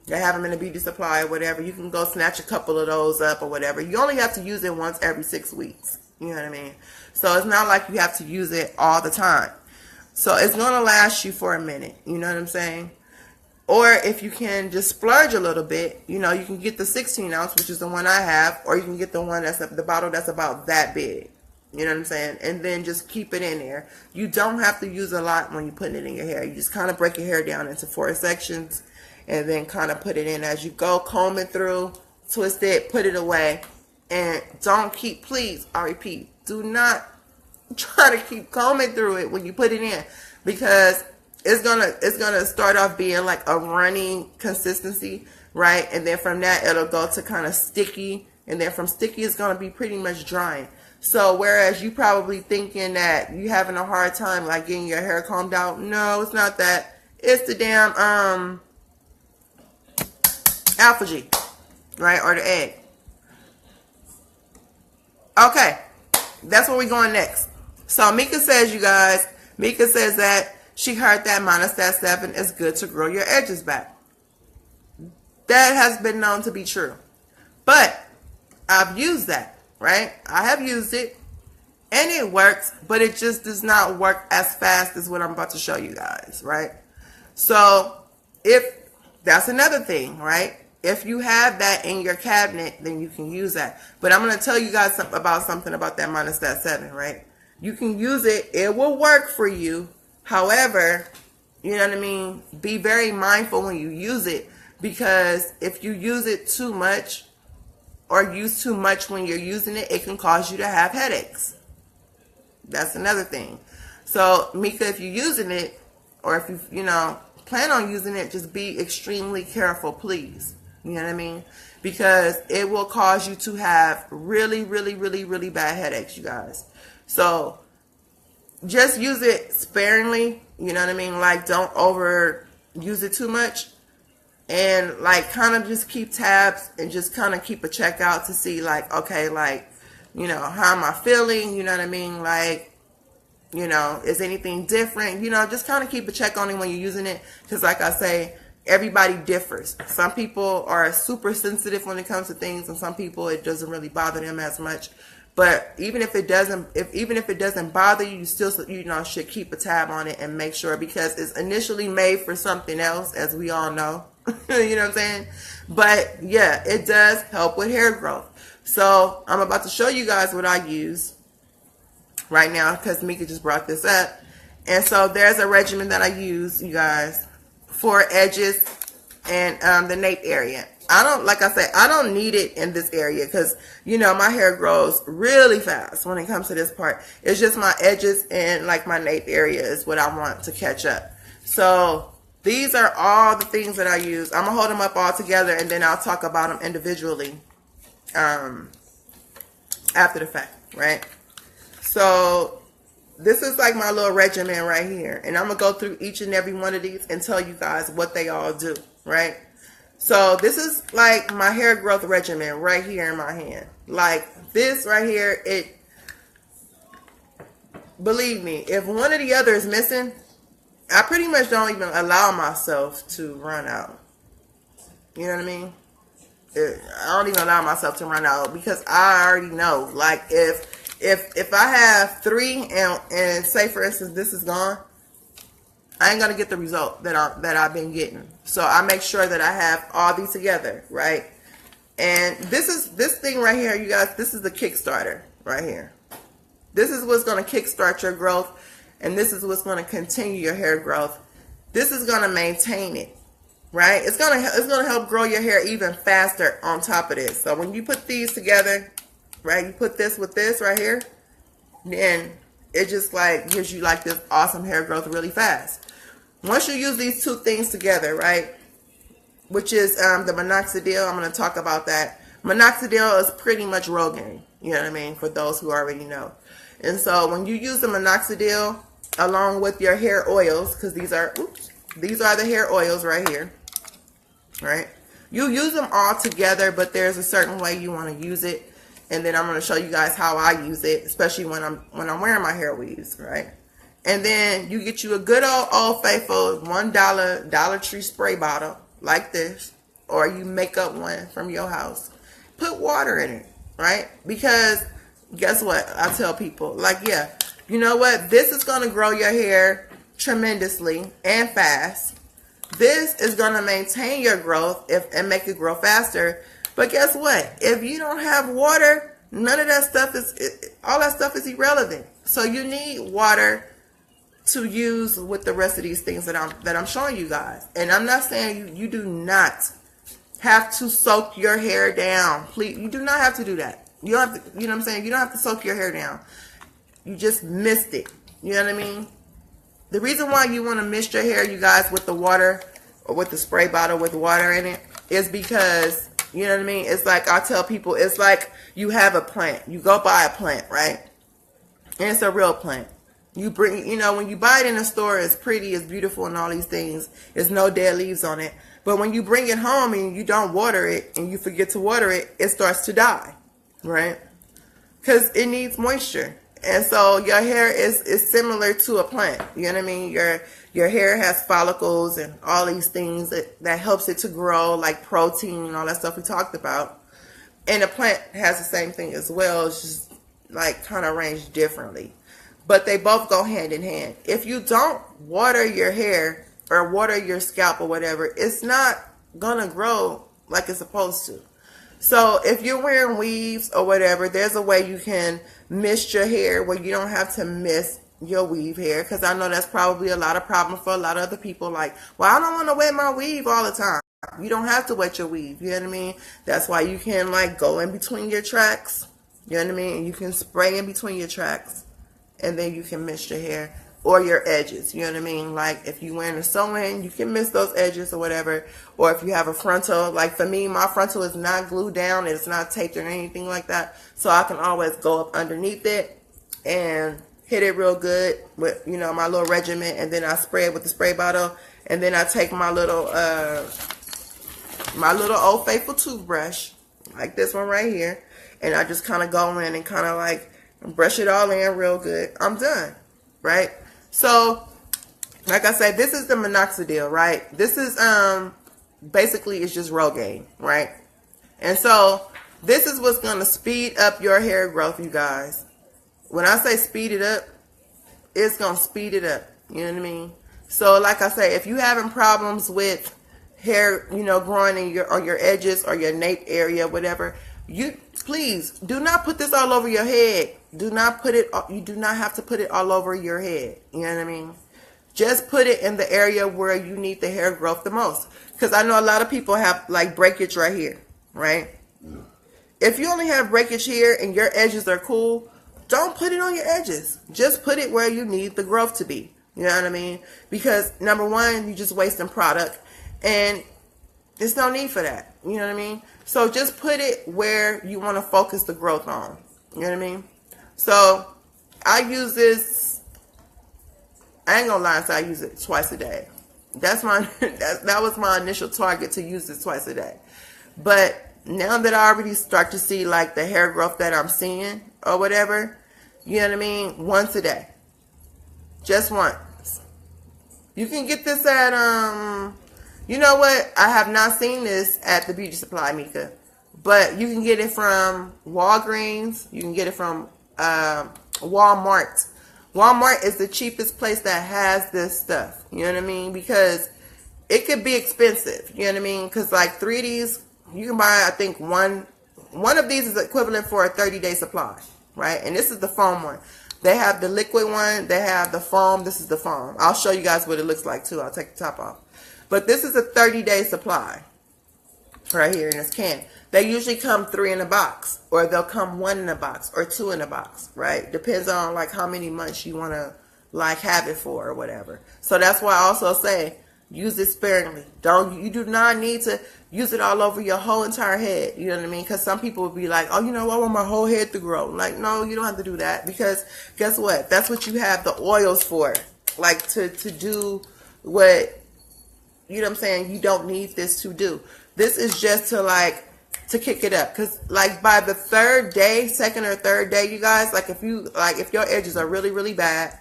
They have them in a beauty supply or whatever. You can go snatch a couple of those up or whatever. You only have to use it once every 6 weeks. You know what I mean? So it's not like you have to use it all the time. So it's going to last you for a minute. You know what I'm saying? Or if you can just splurge a little bit, you know, you can get the 16 ounce, which is the one I have, or you can get the one that's the bottle that's about that big. You know what I'm saying? And then just keep it in there. You don't have to use a lot when you're putting it in your hair. You just kind of break your hair down into 4 sections and then kind of put it in as you go, comb it through, twist it, put it away. And don't keep, please, I repeat, do not try to keep combing through it when you put it in, because it's gonna start off being like a runny consistency, right? And then from that it'll go to kind of sticky, and then from sticky it's gonna be pretty much drying. So whereas you probably thinking that you having a hard time like getting your hair combed out, no, it's not that. It's the damn algae, right? Or the egg. Okay, that's where we're going next. So Mika says, you guys, Mika says that she heard that Mineedawnjai 7 is good to grow your edges back. That has been known to be true. But I've used that, right? I have used it and it works, but it just does not work as fast as what I'm about to show you guys, right? So if that's another thing, right? If you have that in your cabinet, then you can use that. But I'm going to tell you guys something about that Mineedawnjai 7, right? You can use it. It will work for you. However, you know what I mean? Be very mindful when you use it, because if you use it too much or use too much when you're using it, it can cause you to have headaches. That's another thing. So, Mika, if you're using it, or if you plan on using it, just be extremely careful, please. You know what I mean? Because it will cause you to have really, really, really, really bad headaches, you guys. So just use it sparingly. You know what I mean? Like, don't over use it too much. And like, kind of just keep tabs and just kind of keep a check out to see like, okay, like, you know, how am I feeling? You know what I mean? Like, you know, is anything different? You know, just kind of keep a check on it when you're using it. Because like I say, everybody differs. Some people are super sensitive when it comes to things, and some people it doesn't really bother them as much. But even if it doesn't bother you, you still, you know, should keep a tab on it and make sure, because it's initially made for something else, as we all know. You know what I'm saying? But yeah, it does help with hair growth. So I'm about to show you guys what I use right now, because Mika just brought this up. And so there's a regimen that I use, you guys, for edges and the nape area. Like I said, I don't need it in this area because, you know, my hair grows really fast when it comes to this part. It's just my edges and like my nape area is what I want to catch up. So these are all the things that I use. I'm going to hold them up all together and then I'll talk about them individually after the fact, right? So this is like my little regimen right here. And I'm going to go through each and every one of these and tell you guys what they all do, right? So this is like my hair growth regimen right here in my hand. Like this right here, it, believe me, if one or the other is missing, I pretty much don't even allow myself to run out. You know what I mean? I don't even allow myself to run out because I already know. Like if I have 3 and say for instance this is gone, I ain't gonna get the result that I've been getting. So I make sure that I have all these together, right? And this thing right here, you guys, this is the Kickstarter right here. This is what's gonna kickstart your growth, and this is what's gonna continue your hair growth. This is gonna maintain it, right? It's gonna help grow your hair even faster on top of this. So when you put these together, right? You put this with this right here, then it just like gives you like this awesome hair growth really fast. Once you use these two things together, right, which is the minoxidil, I'm going to talk about that. Minoxidil is pretty much Rogaine, you know what I mean, for those who already know. And so when you use the minoxidil along with your hair oils, because these are the hair oils right here, right? You use them all together, but there's a certain way you want to use it. And then I'm going to show you guys how I use it, especially when I'm wearing my hair weaves, right? And then you get you a good old faithful $1 Dollar Tree spray bottle like this, or you make up one from your house. Put water in it, right? Because guess what? I tell people, like, yeah, you know what? This is going to grow your hair tremendously and fast. this is going to maintain your growth and make it grow faster. But guess what? If you don't have water, none of that stuff all that stuff is irrelevant. So you need water to use with the rest of these things that I'm showing you guys. And I'm not saying you do not have to soak your hair down. Please, you do not have to do that. You don't have to, you know what I'm saying? You don't have to soak your hair down. You just mist it. You know what I mean? The reason why you want to mist your hair, you guys, with the water or with the spray bottle with water in it is because, you know what I mean? It's like I tell people, it's like you have a plant. You go buy a plant, right? And it's a real plant. You bring, you know, when you buy it in a store, it's pretty, it's beautiful and all these things. There's no dead leaves on it. But when you bring it home and you don't water it and you forget to water it, it starts to die, right? Because it needs moisture. And so your hair is similar to a plant. You know what I mean? Your hair has follicles and all these things that helps it to grow, like protein and all that stuff we talked about. And a plant has the same thing as well. It's just like kind of arranged differently. But they both go hand in hand. If you don't water your hair or water your scalp or whatever, it's not going to grow like it's supposed to. So if you're wearing weaves or whatever, there's a way you can mist your hair where you don't have to mist your weave hair. Because I know that's probably a lot of problem for a lot of other people. Like, well, I don't want to wet my weave all the time. You don't have to wet your weave. You know what I mean? That's why you can like go in between your tracks. You know what I mean? And you can spray in between your tracks. And then you can mist your hair or your edges. You know what I mean? Like if you're wearing a sew-in, you can mist those edges or whatever. Or if you have a frontal, like for me, my frontal is not glued down. It's not taped or anything like that. So I can always go up underneath it and hit it real good with, you know, my little regimen. And then I spray it with the spray bottle. And then I take my little Old Faithful toothbrush, like this one right here. And I just kind of go in and kind of like brush it all in real good. I'm done, right? So, like I said, this is the minoxidil, right? This is basically it's just Rogaine, right? And so this is what's going to speed up your hair growth, you guys. When I say speed it up, it's going to speed it up. You know what I mean? So, like I say, if you're having problems with hair, you know, growing on your edges or your nape area, whatever, you please do not put this all over your head. Do not put it, you do not have to put it all over your head. You know what I mean? Just put it in the area where you need the hair growth the most. Because I know a lot of people have like breakage right here, right? If you only have breakage here and your edges are cool, don't put it on your edges. Just put it where you need the growth to be. You know what I mean? Because number one, you're just wasting product. And there's no need for that. You know what I mean? So just put it where you want to focus the growth on. You know what I mean? So I use this, I ain't gonna lie, so I use it twice a day. That's my, that was my initial target, to use this twice a day. But now that I already start to see like the hair growth that I'm seeing or whatever, you know what I mean? Once a day. Just once. You can get this at, you know what? I have not seen this at the beauty supply, Mika. But you can get it from Walgreens. You can get it from Walmart. Walmart is the cheapest place that has this stuff. You know what I mean? Because it could be expensive. You know what I mean? Because like 3 of these, you can buy, I think one of these is equivalent for a 30-day supply, right? And this is the foam one. They have the liquid one. They have the foam. This is the foam. I'll show you guys what it looks like too. I'll take the top off. But this is a 30-day supply right here in this can. They usually come 3 in a box, or they'll come 1 in a box or 2 in a box, right? Depends on like how many months you want to like have it for or whatever. So that's why I also say use it sparingly. You do not need to use it all over your whole entire head. You know what I mean? Because some people will be like, oh, you know, I want my whole head to grow. Like, no, you don't have to do that, because guess what? That's what you have the oils for, like to do what, you know what I'm saying, you don't need this to do. This is just to kick it up. Because like by the 3rd day, 2nd or 3rd day, you guys, like if your edges are really, really bad,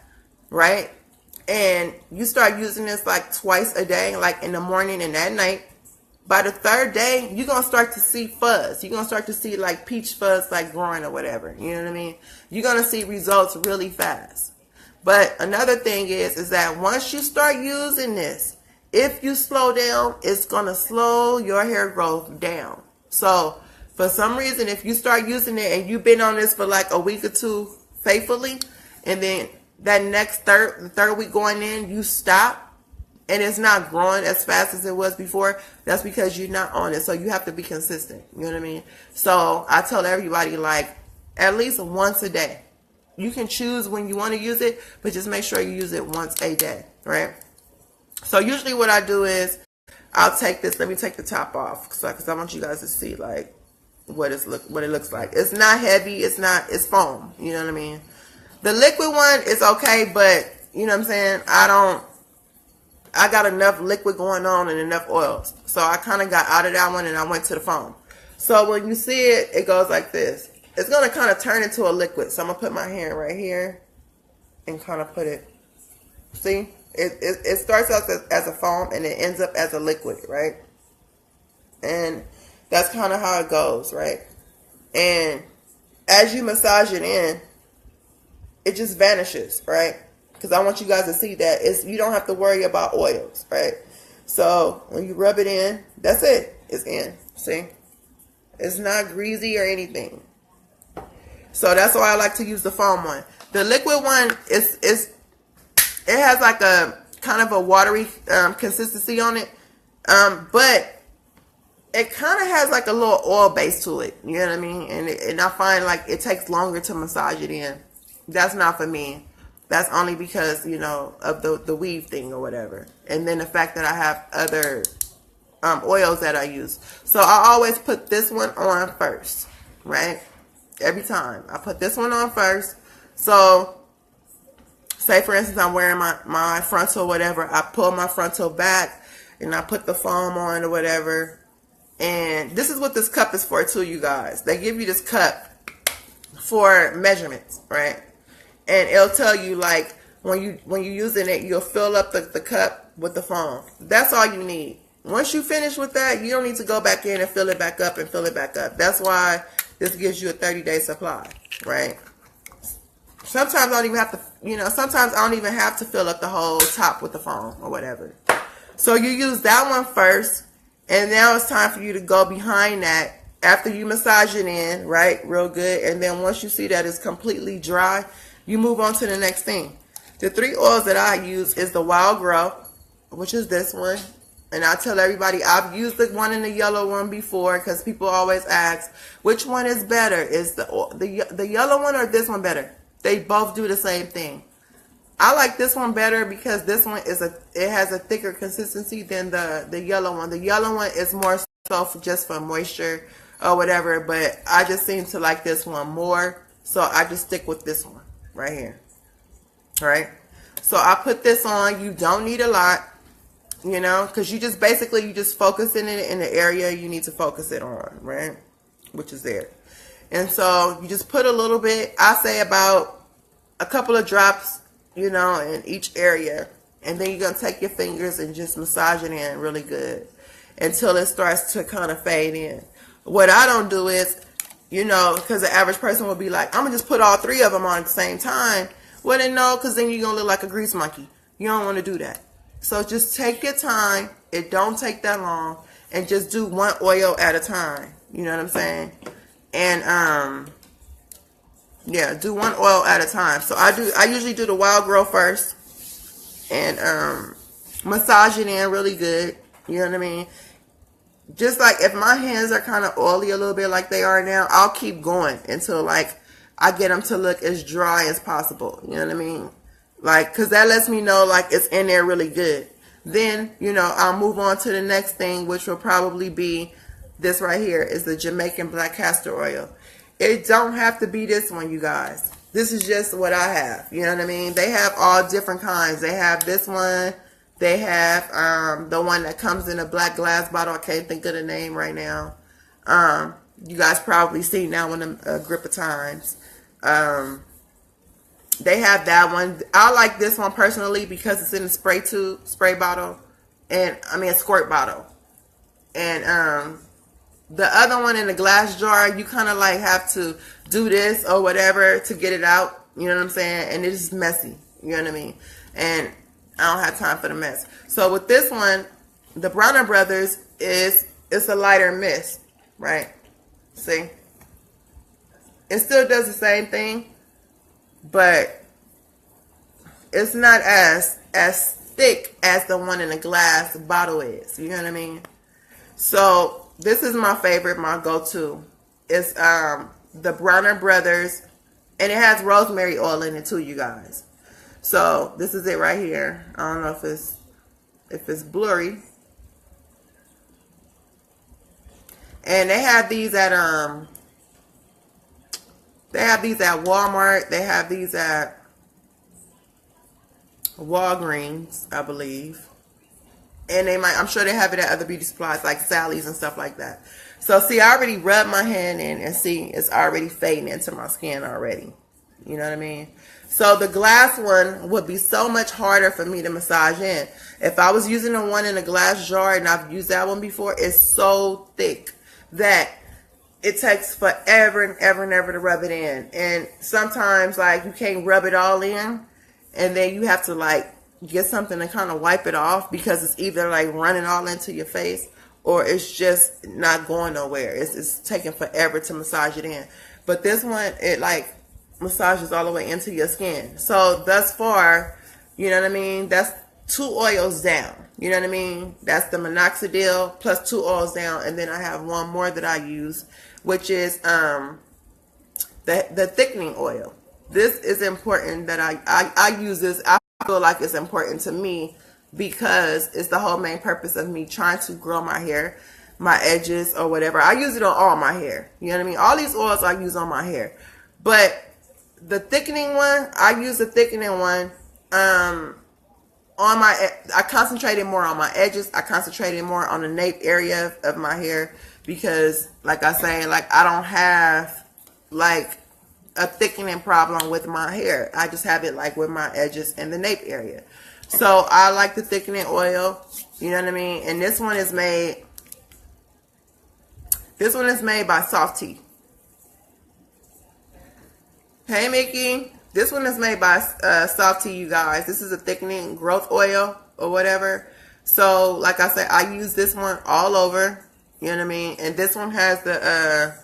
right? And you start using this like twice a day, like in the morning and at night, by the 3rd day, you're going to start to see fuzz. You're going to start to see like peach fuzz like growing or whatever. You know what I mean? You're going to see results really fast. But another thing is that once you start using this, if you slow down, it's going to slow your hair growth down. So for some reason, if you start using it and you've been on this for like a week or two faithfully, and then that next the third week going in, you stop, and it's not growing as fast as it was before, that's because you're not on it. So you have to be consistent. You know what I mean? So I tell everybody, like, at least once a day. You can choose when you want to use it, but just make sure you use it once a day, right? So usually what I do is I'll take this. Let me take the top off because I want you guys to see like what it looks like. It's not heavy. It's foam. You know what I mean? The liquid one is okay, but you know what I'm saying? I got enough liquid going on and enough oils. So I kind of got out of that one and I went to the foam. So when you see it, it goes like this. It's going to kind of turn into a liquid. So I'm going to put my hand right here and kind of put it. See? It starts out as a foam and it ends up as a liquid, right? And that's kind of how it goes, right? And as you massage it in, it just vanishes, right? Because I want you guys to see that you don't have to worry about oils, right? So when you rub it in, that's it. It's in. See? It's not greasy or anything. So that's why I like to use the foam one. The liquid one it has like a kind of a watery consistency on it, but it kind of has like a little oil base to it. You know what I mean? And I find like it takes longer to massage it in. That's not for me. That's only because, you know, of the weave thing or whatever. And then the fact that I have other oils that I use. So I always put this one on first, right? Every time. I put this one on first. So, say for instance, I'm wearing my frontal whatever. I pull my frontal back and I put the foam on or whatever. And this is what this cup is for too, you guys. They give you this cup for measurements, right? And it'll tell you like when you're using it, you'll fill up the cup with the foam. That's all you need. Once you finish with that, you don't need to go back in and fill it back up and fill it back up. That's why this gives you a 30-day supply, right? Sometimes I don't even have to, you know, sometimes I don't even have to fill up the whole top with the foam or whatever. So you use that one first, and now it's time for you to go behind that after you massage it in, right, real good. And then once you see that it's completely dry, you move on to the next thing. The 3 oils that I use is the Wild Grow, which is this one. And I tell everybody I've used the one in the yellow one before because people always ask, which one is better? Is the yellow one or this one better? They both do the same thing. I like this one better because this one it has a thicker consistency than the yellow one. The yellow one is more so just for moisture or whatever, but I just seem to like this one more. So I just stick with this one right here. All right. So I put this on. You don't need a lot. You know, because you just focus in it in the area you need to focus it on, right? Which is there. And so you just put a little bit, I say about a couple of drops, you know, in each area. And then you're going to take your fingers and just massage it in really good until it starts to kind of fade in. What I don't do is, you know, because the average person will be like, I'm going to just put all 3 of them on at the same time. Well, then no, because then you're going to look like a grease monkey. You don't want to do that. So just take your time. It don't take that long. And just do one oil at a time. You know what I'm saying? And, yeah, do one oil at a time. So I usually do the Wild Grow first. And, massage it in really good. You know what I mean? Just like if my hands are kind of oily a little bit like they are now, I'll keep going until like I get them to look as dry as possible. You know what I mean? Like, because that lets me know, like, it's in there really good. Then, you know, I'll move on to the next thing, which will probably be this right here, is the Jamaican black castor oil. It don't have to be this one, you guys. This is just what I have. You know what I mean? They have all different kinds. They have this one. They have the one that comes in a black glass bottle. I can't think of the name right now. You guys probably seen that one a grip of times. They have that one. I like this one personally because it's in a spray bottle, and I mean a squirt bottle. And the other one in the glass jar, you kind of like have to do this or whatever to get it out. You know what I'm saying? And it's just messy. You know what I mean? And I don't have time for the mess. So with this one, the Bronner Brothers it's a lighter mist, right? See? It still does the same thing, but it's not as thick as the one in the glass bottle is. You know what I mean? So this is my favorite, my go-to. It's the Bronner Brothers, and it has rosemary oil in it too, you guys. So this is it right here. I don't know if it's blurry. And they have these at Walmart. They have these at Walgreens, I believe. And I'm sure they have it at other beauty supplies like Sally's and stuff like that. So see, I already rubbed my hand in and see it's already fading into my skin already. You know what I mean? So the glass one would be so much harder for me to massage in. If I was using the one in a glass jar, and I've used that one before, it's so thick that it takes forever and ever and ever to rub it in. And sometimes like you can't rub it all in, and then you have to like get something to kind of wipe it off, because it's either like running all into your face or it's just not going nowhere. It's taking forever to massage it in. But this one, it like massages all the way into your skin. So thus far, you know what I mean, that's 2 oils down. You know what I mean? That's the minoxidil plus 2 oils down. And then I have one more that I use, which is the thickening oil. This is important that I use this. I feel like it's important to me because it's the whole main purpose of me trying to grow my hair, my edges or whatever. I use it on all my hair. You know what I mean? All these oils I use on my hair. But the thickening one, I use the thickening one I concentrated more on my edges. I concentrated more on the nape area of my hair because, like I say, like I don't have like a thickening problem with my hair. I just have it like with my edges and the nape area. So I like the thickening oil. You know what I mean? And this one is made by Soft Tea. Hey, Mickey. This one is made by Soft Tea, you guys. This is a thickening growth oil or whatever. So, like I said, I use this one all over. You know what I mean? And this one has the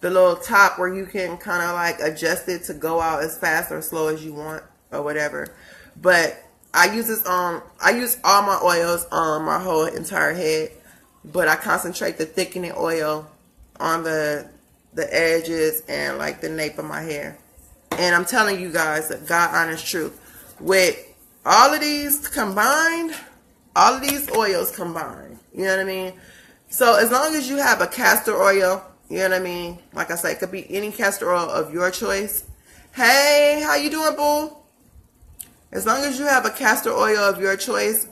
little top where you can kind of like adjust it to go out as fast or slow as you want or whatever. But I use all my oils on my whole entire head. But I concentrate the thickening oil on the edges and like the nape of my hair. And I'm telling you guys that God honest truth, with all of these combined, all of these oils combined, you know what I mean? So as long as you have a castor oil, you know what I mean? Like I said, it could be any castor oil of your choice. Hey, how you doing, boo? As long as you have a castor oil of your choice,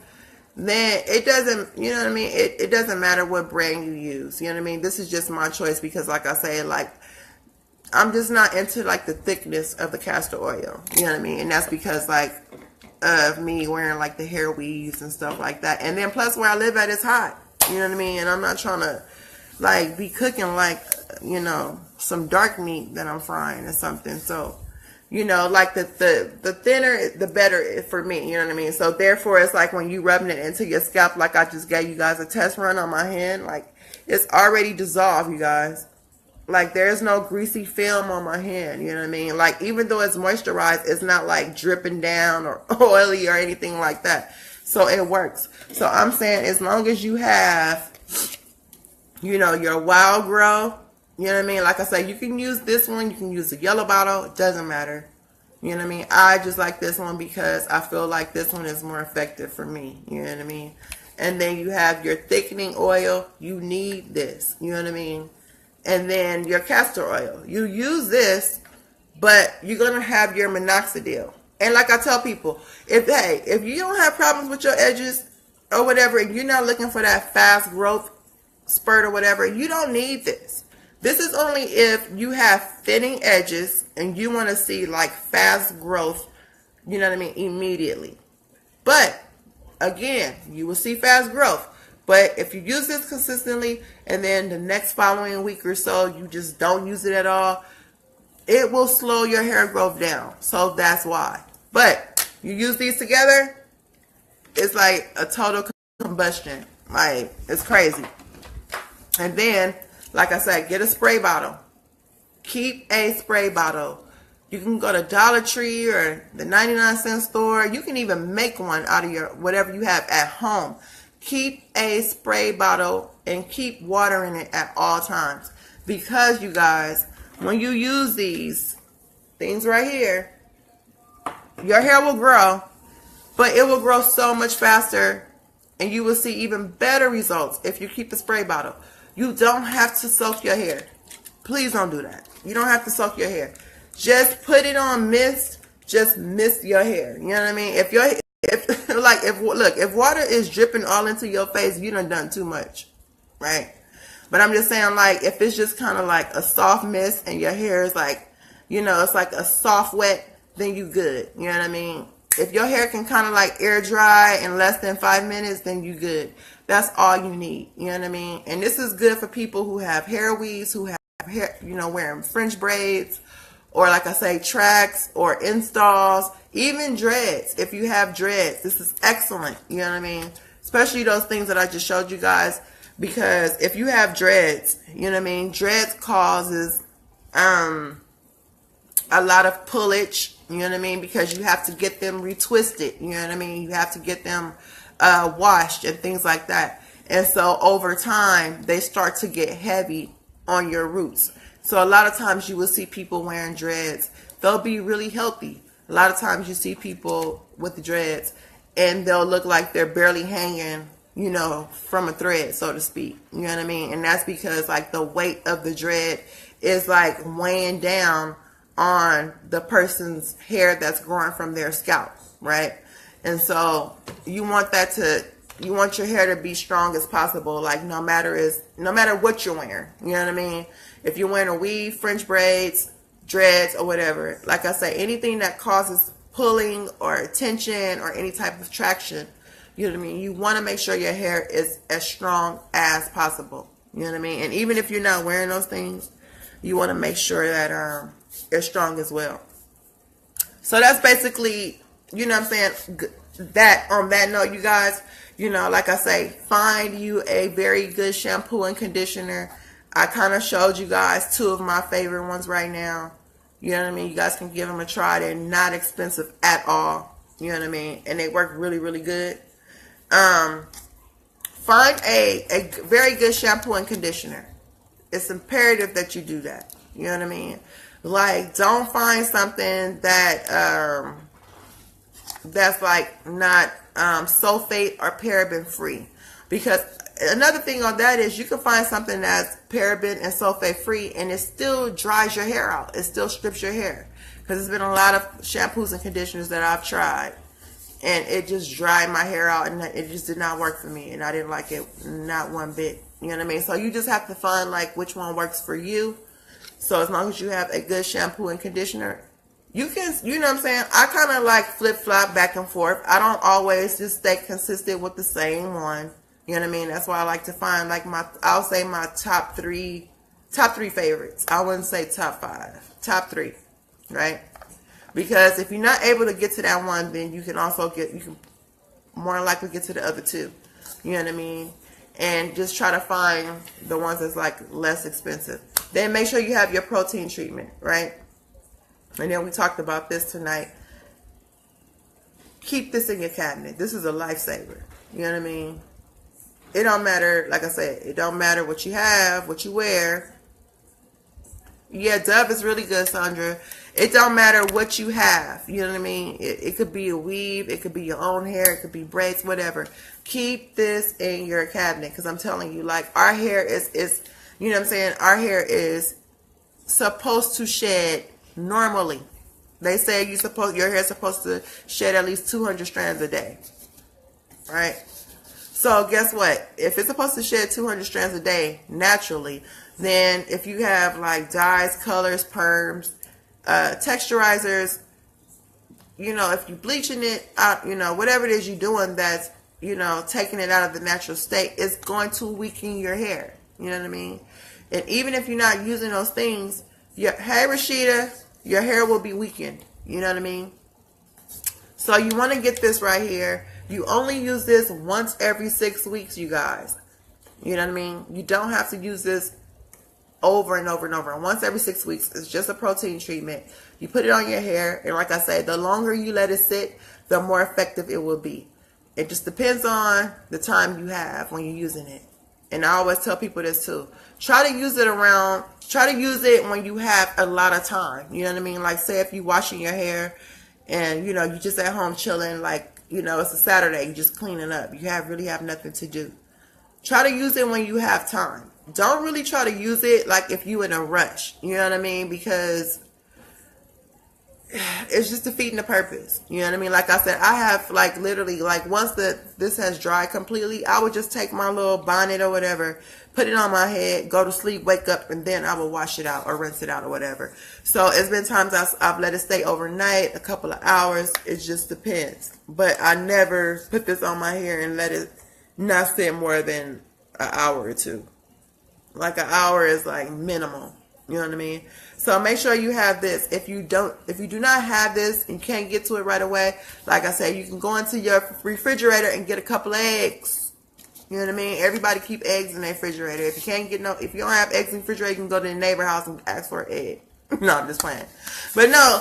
then it doesn't, you know what I mean? It doesn't matter what brand you use. You know what I mean? This is just my choice because, like I say, like, I'm just not into like the thickness of the castor oil. You know what I mean? And that's because like of me wearing like the hair weaves and stuff like that. And then plus where I live at is hot. You know what I mean? And I'm not trying to like be cooking like, you know, some dark meat that I'm frying or something. So, you know, like the thinner, the better for me. You know what I mean? So therefore it's like when you rubbing it into your scalp, like I just gave you guys a test run on my hand, like it's already dissolved, you guys. Like, there's no greasy film on my hand, you know what I mean? Like, even though it's moisturized, it's not, like, dripping down or oily or anything like that. So, it works. So, I'm saying as long as you have, you know, your Wild Grow, you know what I mean? Like I said, you can use this one. You can use the yellow bottle. It doesn't matter. You know what I mean? I just like this one because I feel like this one is more effective for me. You know what I mean? And then you have your thickening oil. You need this. You know what I mean? And then your castor oil. You use this, but you're going to have your minoxidil. And like I tell people, if you don't have problems with your edges or whatever, and you're not looking for that fast growth spurt or whatever, you don't need this. This is only if you have thinning edges and you want to see like fast growth, you know what I mean, immediately. But again, you will see fast growth. But if you use this consistently and then the next following week or so you just don't use it at all, it will slow your hair growth down. So that's why. But you use these together, it's like a total combustion. Like, it's crazy. And then, like I said, get a spray bottle. Keep a spray bottle. You can go to Dollar Tree or the 99-cent store. You can even make one out of your whatever you have at home. Keep a spray bottle and keep watering it at all times. Because, you guys, when you use these things right here, your hair will grow, but it will grow so much faster, and you will see even better results if you keep the spray bottle. You don't have to soak your hair. Please don't do that. You don't have to soak your hair. Just put it on mist. Just mist your hair. You know what I mean? If water is dripping all into your face, you done too much, right? But I'm just saying, like, if it's just kind of like a soft mist and your hair is like, it's like a soft wet, then you good. You know what I mean? If your hair can kind of like air dry in less than 5 minutes, then you good. That's all you need. You know what I mean? And this is good for people who have hair weaves, who have hair, wearing French braids, or like I say, tracks or installs, even dreads. If you have dreads, this is excellent. You know what I mean? Especially those things that I just showed you guys. Because if you have dreads, you know what I mean? Dreads causes a lot of pullage, you know what I mean? Because you have to get them retwisted, you know what I mean? You have to get them washed and things like that. And so over time, they start to get heavy on your roots. So a lot of times you will see people wearing dreads. They'll be really healthy. A lot of times you see people with the dreads and they'll look like they're barely hanging, from a thread, so to speak. You know what I mean? And that's because like the weight of the dread is like weighing down on the person's hair that's growing from their scalp, right? And so you want your hair to be strong as possible, like no matter what you're wearing. You know what I mean? If you're wearing a weave, French braids, dreads, or whatever, like I say, anything that causes pulling or tension or any type of traction, you know what I mean? You want to make sure your hair is as strong as possible. You know what I mean? And even if you're not wearing those things, you want to make sure that it's strong as well. So that's basically, you know what I'm saying, that on that note, you guys, like I say, find you a very good shampoo and conditioner. I kind of showed you guys two of my favorite ones right now. You know what I mean? You guys can give them a try. They're not expensive at all. You know what I mean? And they work really, really good. Find a very good shampoo and conditioner. It's imperative that you do that. You know what I mean? Like, don't find something that that's like not sulfate or paraben free. Because another thing on that is you can find something that's paraben and sulfate free and it still dries your hair out. It still strips your hair. Because there's been a lot of shampoos and conditioners that I've tried and it just dried my hair out and it just did not work for me. And I didn't like it, not one bit. You know what I mean? So you just have to find like which one works for you. So as long as you have a good shampoo and conditioner, you can, you know what I'm saying? I kind of like flip-flop back and forth. I don't always just stay consistent with the same one. You know what I mean? That's why I like to find like I'll say my top three favorites. I wouldn't say top 5, top 3, right? Because if you're not able to get to that one, then you can more likely get to the other 2. You know what I mean? And just try to find the ones that's like less expensive. Then make sure you have your protein treatment, right? And then we talked about this tonight. Keep this in your cabinet. This is a lifesaver. You know what I mean? It don't matter, like I said, it don't matter what you have, what you wear. Yeah, Dove is really good, Sandra. It don't matter what you have. You know what I mean? It could be a weave. It could be your own hair. It could be braids, whatever. Keep this in your cabinet because I'm telling you, like, our hair is, you know what I'm saying? Our hair is supposed to shed normally. They say your hair is supposed to shed at least 200 strands a day. Right? So guess what? If it's supposed to shed 200 strands a day naturally, then if you have like dyes, colors, perms, texturizers, if you're bleaching it out, whatever it is you're doing that's, taking it out of the natural state, it's going to weaken your hair. You know what I mean? And even if you're not using those things, hey Rashida, your hair will be weakened. You know what I mean? So you want to get this right here. You only use this once every 6 weeks, you guys. You know what I mean? You don't have to use this over and over and over. And once every 6 weeks, it's just a protein treatment. You put it on your hair, and like I said, the longer you let it sit, the more effective it will be. It just depends on the time you have when you're using it. And I always tell people this too. Try to use it when you have a lot of time. You know what I mean? Like, say if you're washing your hair and, you know, you're just at home chilling, like, you know, it's a Saturday, you're just cleaning up. You really have nothing to do. Try to use it when you have time. Don't really try to use it like if you're in a rush. You know what I mean? Because it's just defeating the purpose. You know what I mean? Like I said, I have like literally like once this has dried completely, I would just take my little bonnet or whatever, put it on my head, go to sleep, wake up, and then I will wash it out or rinse it out or whatever. So it's been times I've let it stay overnight, a couple of hours. It just depends. But I never put this on my hair and let it not sit more than an hour or two. Like an hour is like minimal. You know what I mean? So make sure you have this. If you do not have this and you can't get to it right away, like I said, you can go into your refrigerator and get a couple of eggs. You know what I mean? Everybody keep eggs in their refrigerator. If you don't have eggs in the refrigerator, you can go to the neighbor house and ask for an egg. No, I'm just playing. But no,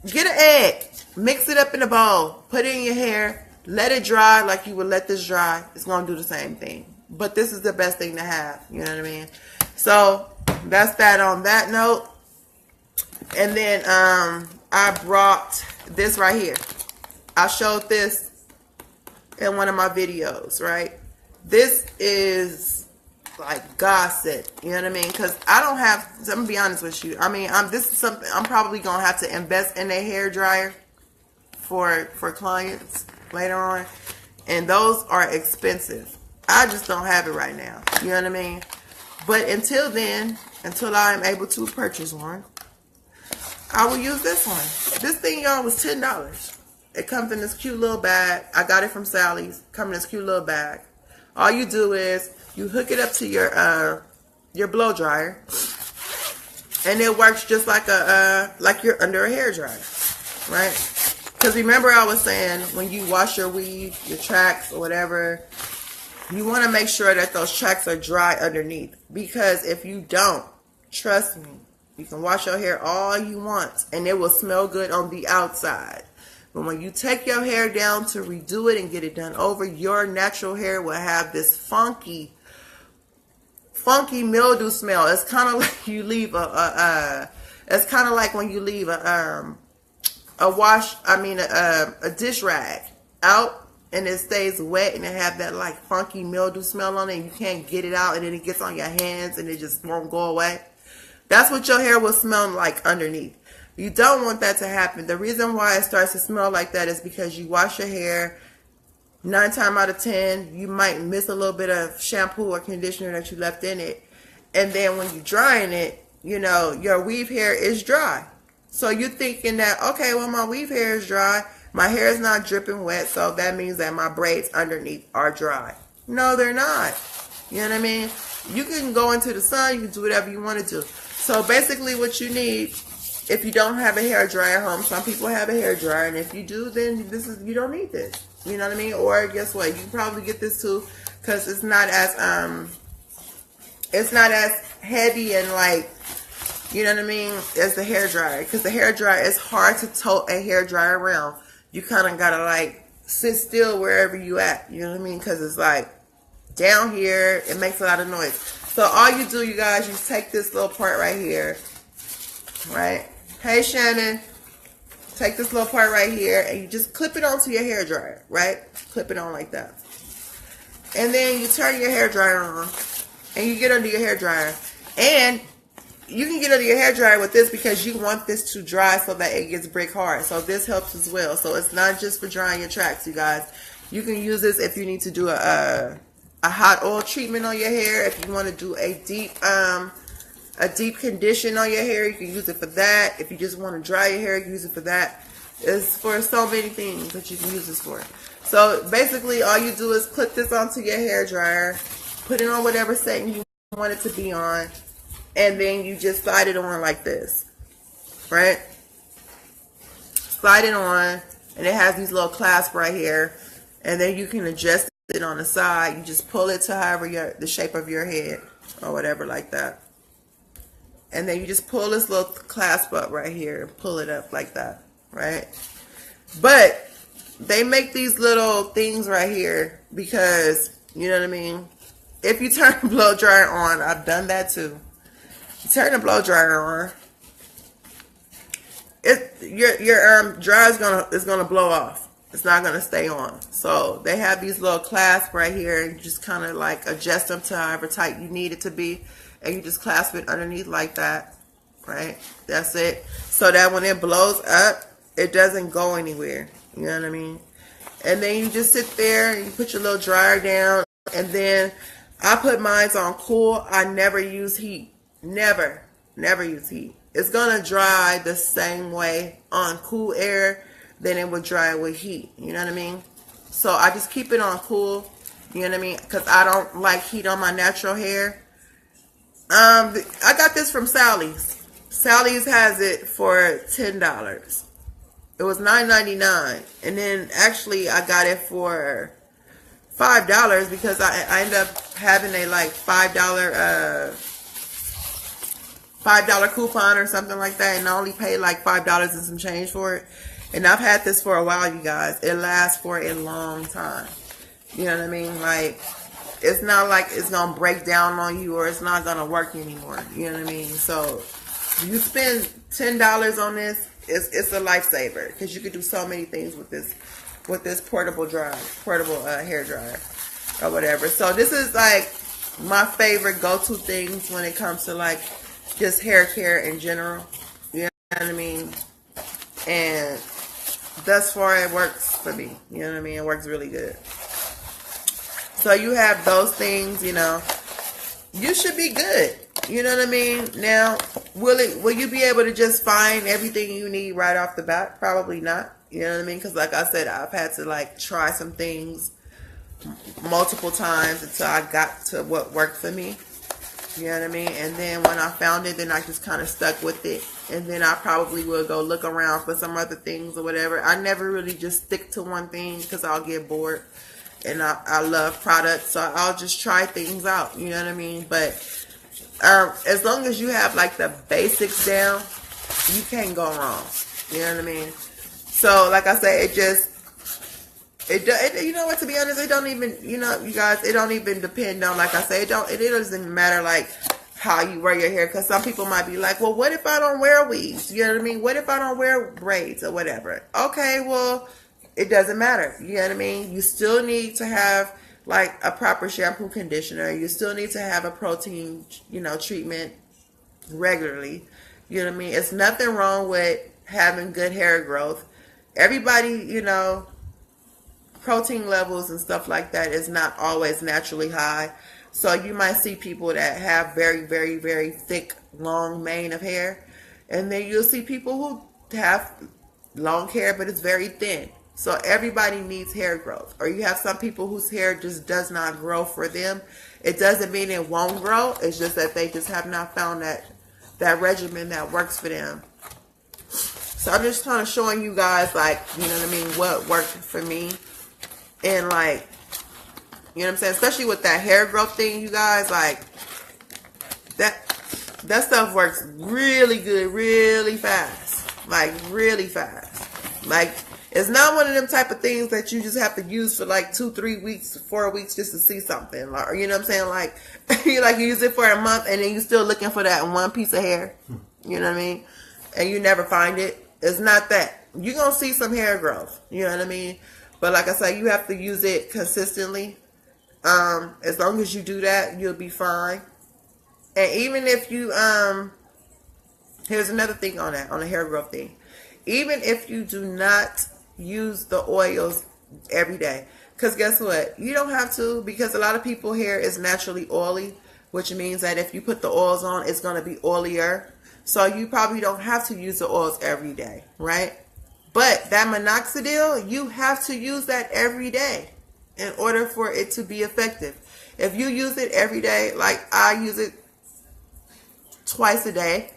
get an egg, mix it up in a bowl, put it in your hair, let it dry like you would let this dry. It's gonna do the same thing. But this is the best thing to have. You know what I mean? So that's that on that note. And then I brought this right here. I showed this in one of my videos, right? This is like gossip, you know what I mean? Because I don't have, I'm gonna be honest with you, I mean, this is something I'm probably gonna have to invest in a hair dryer for clients later on, and those are expensive. I just don't have it right now, you know what I mean? But until then, until I am able to purchase one, I will use this one. This thing, y'all, was $10. It comes in this cute little bag. I got it from Sally's. Come in this cute little bag. All you do is you hook it up to your blow dryer, and it works just like like you're under a hair dryer, right? Because remember I was saying when you wash your weave, your tracks or whatever, you want to make sure that those tracks are dry underneath. Because if you don't, trust me, you can wash your hair all you want and it will smell good on the outside. But when you take your hair down to redo it and get it done over, your natural hair will have this funky mildew smell. It's kind of like you leave it's kind of like when you leave a dish rag out and it stays wet and it have that like funky mildew smell on it and you can't get it out and then it gets on your hands and it just won't go away. That's what your hair will smell like underneath. You don't want that to happen. The reason why it starts to smell like that is because you wash your hair, 9 times out of 10, you might miss a little bit of shampoo or conditioner that you left in it. And then when you're drying it, you know, your weave hair is dry. So you're thinking that, okay, well, my weave hair is dry. My hair is not dripping wet, so that means that my braids underneath are dry. No, they're not. You know what I mean? You can go into the sun. You can do whatever you want to do. So basically what you need, if you don't have a hair dryer at home, some people have a hair dryer, and if you do, then you don't need this. You know what I mean? Or guess what? You can probably get this too, because it's not as heavy and like, you know what I mean, as the hair dryer. Because the hair dryer, it's hard to tote a hair dryer around. You kind of gotta like sit still wherever you at. You know what I mean? Because it's like down here, it makes a lot of noise. So all you do, you guys, you take this little part right here, right? Hey, Shannon. Take this little part right here and you just clip it onto your hair dryer, right? Clip it on like that. And then you turn your hair dryer on and you get under your hair dryer. And you can get under your hair dryer with this because you want this to dry so that it gets brick hard. So this helps as well. So it's not just for drying your tracks, you guys. You can use this if you need to do a hot oil treatment on your hair. If you want to do a deep condition on your hair, you can use it for that. If you just want to dry your hair, you can use it for that. It's for so many things that you can use this for. So basically all you do is clip this onto your hair dryer, put it on whatever setting you want it to be on, and then you just slide it on like this, right? Slide it on, and it has these little clasps right here. And then you can adjust it on the side. You just pull it to however the shape of your head or whatever like that. And then you just pull this little clasp up right here and pull it up like that, right? But they make these little things right here because, you know what I mean? If you turn the blow dryer on, I've done that too. You turn the blow dryer on, your dryer is gonna blow off. It's not gonna stay on. So they have these little clasps right here, and you just kind of like adjust them to however tight you need it to be, and you just clasp it underneath like that, right? That's it. So that when it blows up, it doesn't go anywhere. You know what I mean? And then you just sit there and you put your little dryer down, and then I put mine on cool. I never use heat. Never use heat. It's gonna dry the same way on cool air than it would dry with heat. You know what I mean? So I just keep it on cool. You know what I mean? Because I don't like heat on my natural hair. I got this from Sally's. Sally's has it for $10. It was $9.99, and then actually I got it for $5 because I ended up having a like $5 coupon or something like that, and I only paid like $5 and some change for it. And I've had this for a while, you guys. It lasts for a long time. You know what I mean? Like, it's not like it's gonna break down on you or it's not gonna work anymore. You know what I mean? So you spend $10 on this, it's a lifesaver because you could do so many things with this portable hair dryer or whatever. So this is like my favorite go-to things when it comes to like just hair care in general. You know what I mean? And thus far it works for me. You know what I mean? It works really good. So you have those things, you know. You should be good. You know what I mean? Now, will you be able to just find everything you need right off the bat? Probably not. You know what I mean? Because like I said, I've had to like try some things multiple times until I got to what worked for me. You know what I mean? And then when I found it, then I just kind of stuck with it. And then I probably will go look around for some other things or whatever. I never really just stick to one thing because I'll get bored. And I love products, so I'll just try things out. You know what I mean? But as long as you have like the basics down, you can't go wrong. You know what I mean? So like I said, you know what, to be honest, it don't even, you know, you guys, it don't even depend on, like I say, it doesn't matter like how you wear your hair, because some people might be like, well, what if I don't wear weaves? You know what I mean? What if I don't wear braids or whatever? Okay, well, it doesn't matter. You know what I mean? You still need to have like a proper shampoo, conditioner. You still need to have a protein, you know, treatment regularly. You know what I mean? It's nothing wrong with having good hair growth. Everybody, you know, protein levels and stuff like that is not always naturally high. So you might see people that have very, very, very thick, long mane of hair. And then you'll see people who have long hair, but it's very thin. So everybody needs hair growth. Or you have some people whose hair just does not grow for them. It doesn't mean it won't grow. It's just that they just have not found that regimen that works for them. So I'm just kind of showing you guys, like, you know what I mean, what worked for me. And like, you know what I'm saying? Especially with that hair growth thing, you guys, like, that stuff works really good, really fast. Like, really fast. Like, it's not one of them type of things that you just have to use for like 2, 3 weeks, 4 weeks just to see something. Or, you know what I'm saying? Like, you use it for a month and then you're still looking for that one piece of hair. You know what I mean? And you never find it. It's not that. You're going to see some hair growth. You know what I mean? But like I said, you have to use it consistently. As long as you do that, you'll be fine. And even if you, here's another thing on that, on the hair growth thing. Even if you do not use the oils every day, because guess what? You don't have to, because a lot of people's hair is naturally oily, which means that if you put the oils on, it's going to be oilier. So you probably don't have to use the oils every day, right? But that minoxidil, you have to use that every day in order for it to be effective. If you use it every day, like I use it twice a day,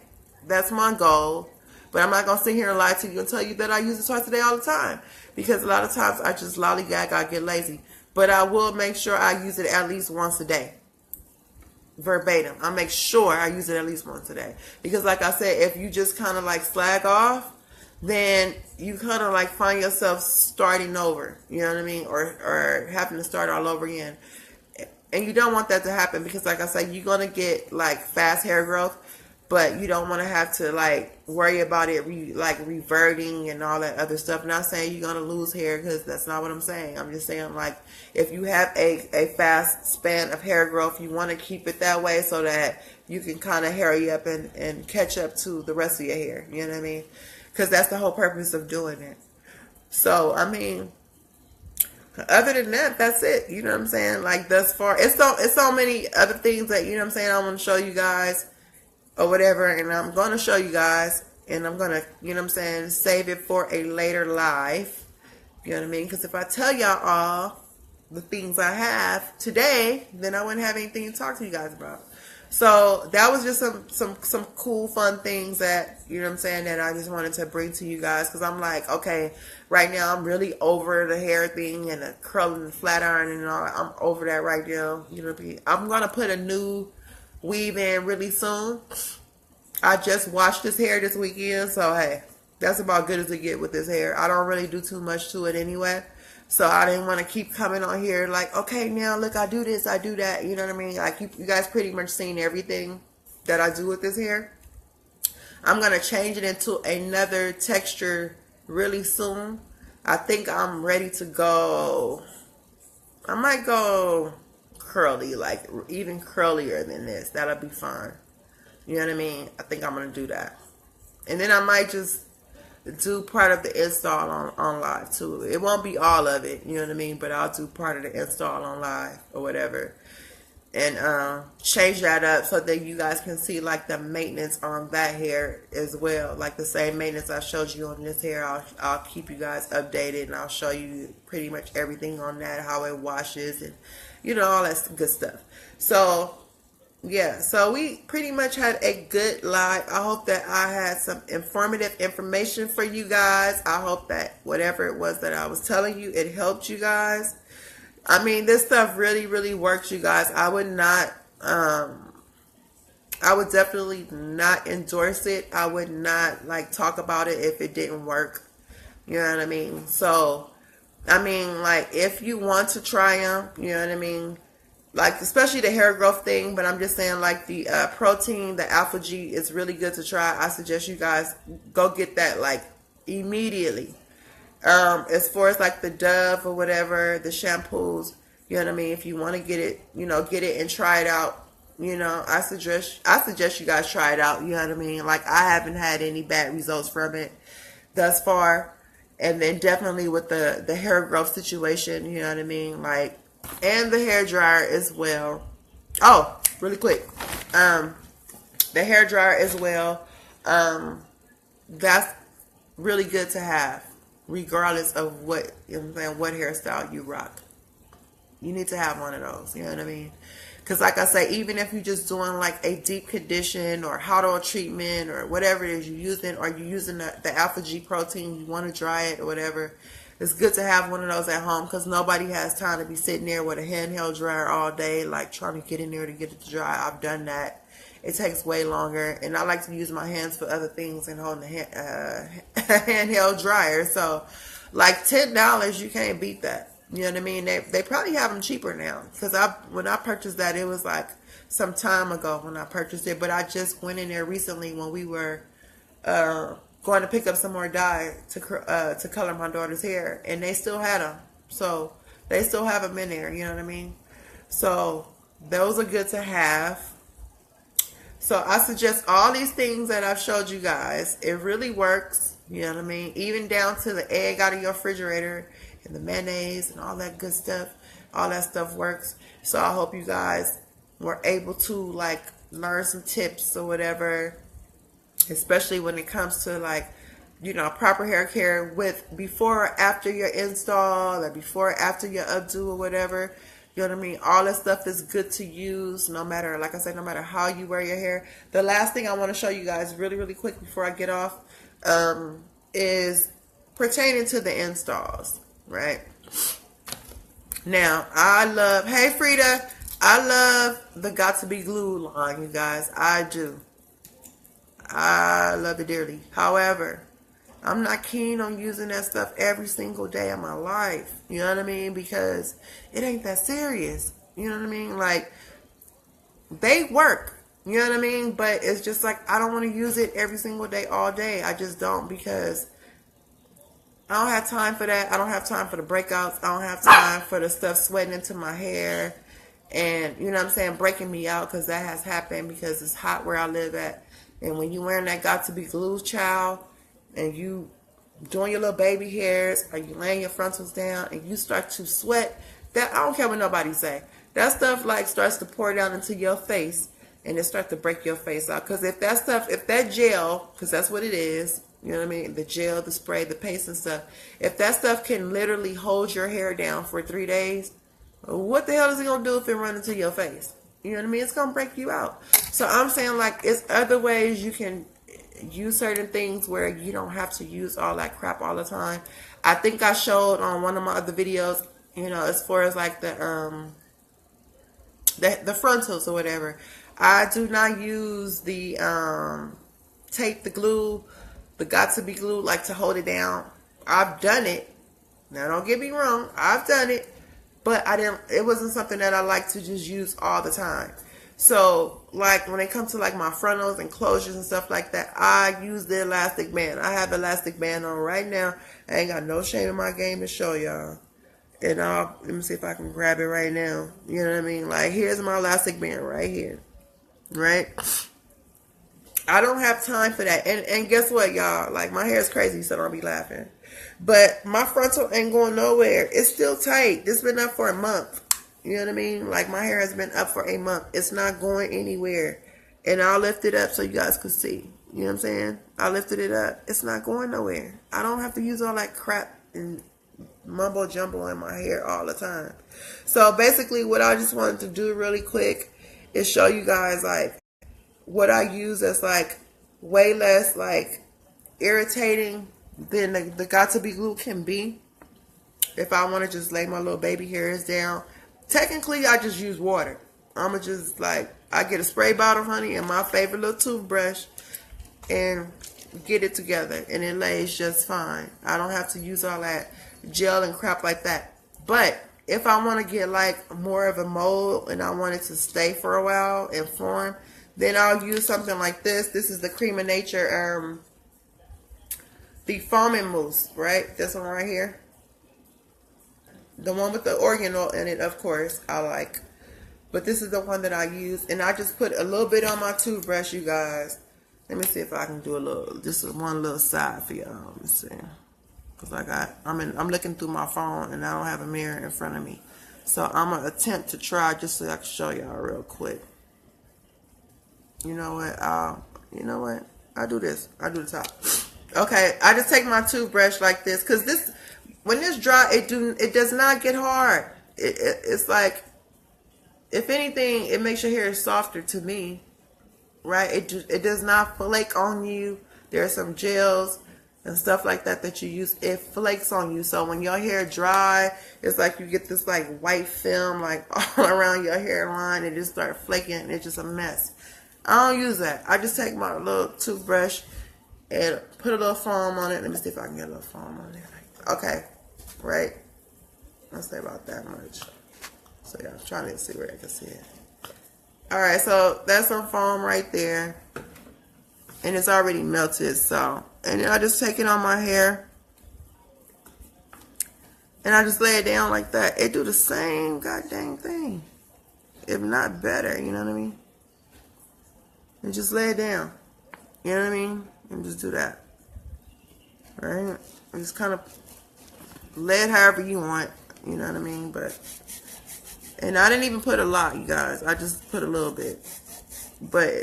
that's my goal. But I'm not going to sit here and lie to you and tell you that I use it twice a day all the time. Because a lot of times I just lollygag, I get lazy. But I will make sure I use it at least once a day. Verbatim. I'll make sure I use it at least once a day. Because like I said, if you just kind of like slag off, then you kind of like find yourself starting over. You know what I mean? Or having to start all over again. And you don't want that to happen because like I said, you're going to get like fast hair growth. But you don't want to have to like worry about it reverting and all that other stuff. I'm not saying you're going to lose hair because that's not what I'm saying. I'm just saying like if you have a fast span of hair growth, you want to keep it that way so that you can kind of hurry up and catch up to the rest of your hair. You know what I mean? Because that's the whole purpose of doing it. So, I mean, other than that, that's it. You know what I'm saying? Like thus far, it's so many other things that, you know what I'm saying, I want to show you guys. Or whatever, and I'm going to show you guys, and I'm going to, you know what I'm saying, save it for a later live, you know what I mean, because if I tell y'all all the things I have today, then I wouldn't have anything to talk to you guys about. So, that was just some cool, fun things that, you know what I'm saying, that I just wanted to bring to you guys, because I'm like, okay, right now I'm really over the hair thing, and the curling, the flat iron, and all, I'm over that right now, you know, I'm going to put a new weave in really soon. I just washed this hair this weekend, so hey, that's about good as it get with this hair. I don't really do too much to it anyway, so I didn't want to keep coming on here like, okay, now look, I do this, I do that, you know what I mean? Like you guys pretty much seen everything that I do with this hair. I'm gonna change it into another texture really soon. I think I'm ready to go. I might go curly, like even curlier than this. That'll be fine. You know what I mean? I think I'm gonna do that, and then I might just do part of the install on live too. It won't be all of it, you know what I mean, but I'll do part of the install on live or whatever, and change that up so that you guys can see like the maintenance on that hair as well, like the same maintenance I showed you on this hair. I'll keep you guys updated, and I'll show you pretty much everything on that, how it washes, and you know, all that good stuff. So, yeah. So, we pretty much had a good live. I hope that I had some informative information for you guys. I hope that whatever it was that I was telling you, it helped you guys. I mean, this stuff really, really works, you guys. I would not, I would definitely not endorse it. I would not, like, talk about it if it didn't work. You know what I mean? So, I mean, like, if you want to try them, you know what I mean? Like, especially the hair growth thing, but I'm just saying, like, the protein, the Alpha G is really good to try. I suggest you guys go get that, like, immediately. As far as, like, the Dove or whatever, the shampoos, you know what I mean? If you want to get it, you know, get it and try it out. You know, I suggest you guys try it out, you know what I mean? Like, I haven't had any bad results from it thus far. And then definitely with the hair growth situation, you know what I mean? Like, and the hair dryer as well. Oh, really quick. The hair dryer as well. That's really good to have, regardless of what, you know what I'm saying, what hairstyle you rock. You need to have one of those, you know what I mean? Because like I say, even if you're just doing like a deep condition or hot oil treatment or whatever it is you're using, or you're using the Alpha G protein, you want to dry it or whatever, it's good to have one of those at home, because nobody has time to be sitting there with a handheld dryer all day, like trying to get in there to get it to dry. I've done that. It takes way longer, and I like to use my hands for other things and holding a handheld dryer. So, like $10, you can't beat that. You know what I mean? They probably have them cheaper now, because when I purchased that, it was like some time ago when I purchased it. But I just went in there recently when we were going to pick up some more dye to color my daughter's hair, and they still had them. So they still have them in there. You know what I mean? So those are good to have. So I suggest all these things that I've showed you guys. It really works. You know what I mean? Even down to the egg out of your refrigerator and the mayonnaise and all that good stuff. All that stuff works. So I hope you guys were able to like learn some tips or whatever, especially when it comes to like, you know, proper hair care with before or after your install, or before or after your updo or whatever. You know what I mean? All that stuff is good to use, no matter, like I said, no matter how you wear your hair. The last thing I want to show you guys really, really quick before I get off, is pertaining to the installs, right? Now, I love, hey Frida, I love the Got to Be Glue line, you guys. I do. I love it dearly. However, I'm not keen on using that stuff every single day of my life. You know what I mean? Because it ain't that serious. You know what I mean? Like, they work. You know what I mean? But it's just like, I don't want to use it every single day, all day. I just don't, because I don't have time for that. I don't have time for the breakouts. I don't have time for the stuff sweating into my hair. And, you know what I'm saying, breaking me out, because that has happened because it's hot where I live at. And when you wearing that Got to Be Glue, child, and you doing your little baby hairs, or you laying your frontals down, and you start to sweat, that, I don't care what nobody say. That stuff like starts to pour down into your face, and it starts to break your face out. Because if that stuff, if that gel, because that's what it is, you know what I mean, the gel, the spray, the paste and stuff, if that stuff can literally hold your hair down for 3 days, what the hell is it going to do if it runs into your face? You know what I mean? It's going to break you out. So I'm saying, like, it's other ways you can use certain things where you don't have to use all that crap all the time. I think I showed on one of my other videos, you know, as far as like the frontals or whatever. I do not use the tape, the glue, the Got to Be Glue, like to hold it down. I've done it. Now don't get me wrong, I've done it, but it wasn't something that I like to just use all the time. So, like, when it comes to, like, my frontals and closures and stuff like that, I use the elastic band. I have elastic band on right now. I ain't got no shame in my game to show y'all. And let me see if I can grab it right now. You know what I mean? Like, here's my elastic band right here. Right? I don't have time for that. And guess what, y'all? Like, my hair is crazy, so don't be laughing. But my frontal ain't going nowhere. It's still tight. It's been up for a month. You know what I mean? Like, my hair has been up for a month. It's not going anywhere. And I'll lift it up so you guys can see. You know what I'm saying? I lifted it up. It's not going nowhere. I don't have to use all that crap and mumbo jumbo in my hair all the time. So basically what I just wanted to do really quick is show you guys, like, what I use that's like way less like irritating than the Got to Be Glue can be. If I want to just lay my little baby hairs down, technically I just use water. I'ma just, like, I get a spray bottle, honey, and my favorite little toothbrush, and get it together, and it lays just fine. I don't have to use all that gel and crap like that. But if I want to get like more of a mold and I want it to stay for a while and form, then I'll use something like this. This is the Cream of Nature, the foaming mousse, right? This one right here. The one with the oregano in it, of course, I like. But this is the one that I use. And I just put a little bit on my toothbrush, you guys. Let me see if I can do a little, this is one little side for y'all. Let me see. Because I'm looking through my phone and I don't have a mirror in front of me. So I'm going to attempt to try just so I can show y'all real quick. You know what? I'll do this. I'll do the top. Okay, I just take my toothbrush like this, because this, when it's dry, it does not get hard. It's like, if anything, it makes your hair softer to me, right? It does not flake on you. There are some gels and stuff like that that you use. It flakes on you. So when your hair dry, it's like you get this like white film like all around your hairline, and just start flaking, and it's just a mess. I don't use that. I just take my little toothbrush and put a little foam on it. Let me see if I can get a little foam on there. Okay, right? Let's say about that much. So yeah, I'm trying to see where I can see it. Alright, so that's some foam right there. And it's already melted, so. And then I just take it on my hair. And I just lay it down like that. It do the same goddamn thing. If not better, you know what I mean? And just lay it down. You know what I mean? And just do that. Right? And just kind of lay it however you want. You know what I mean? But, and I didn't even put a lot, you guys. I just put a little bit. But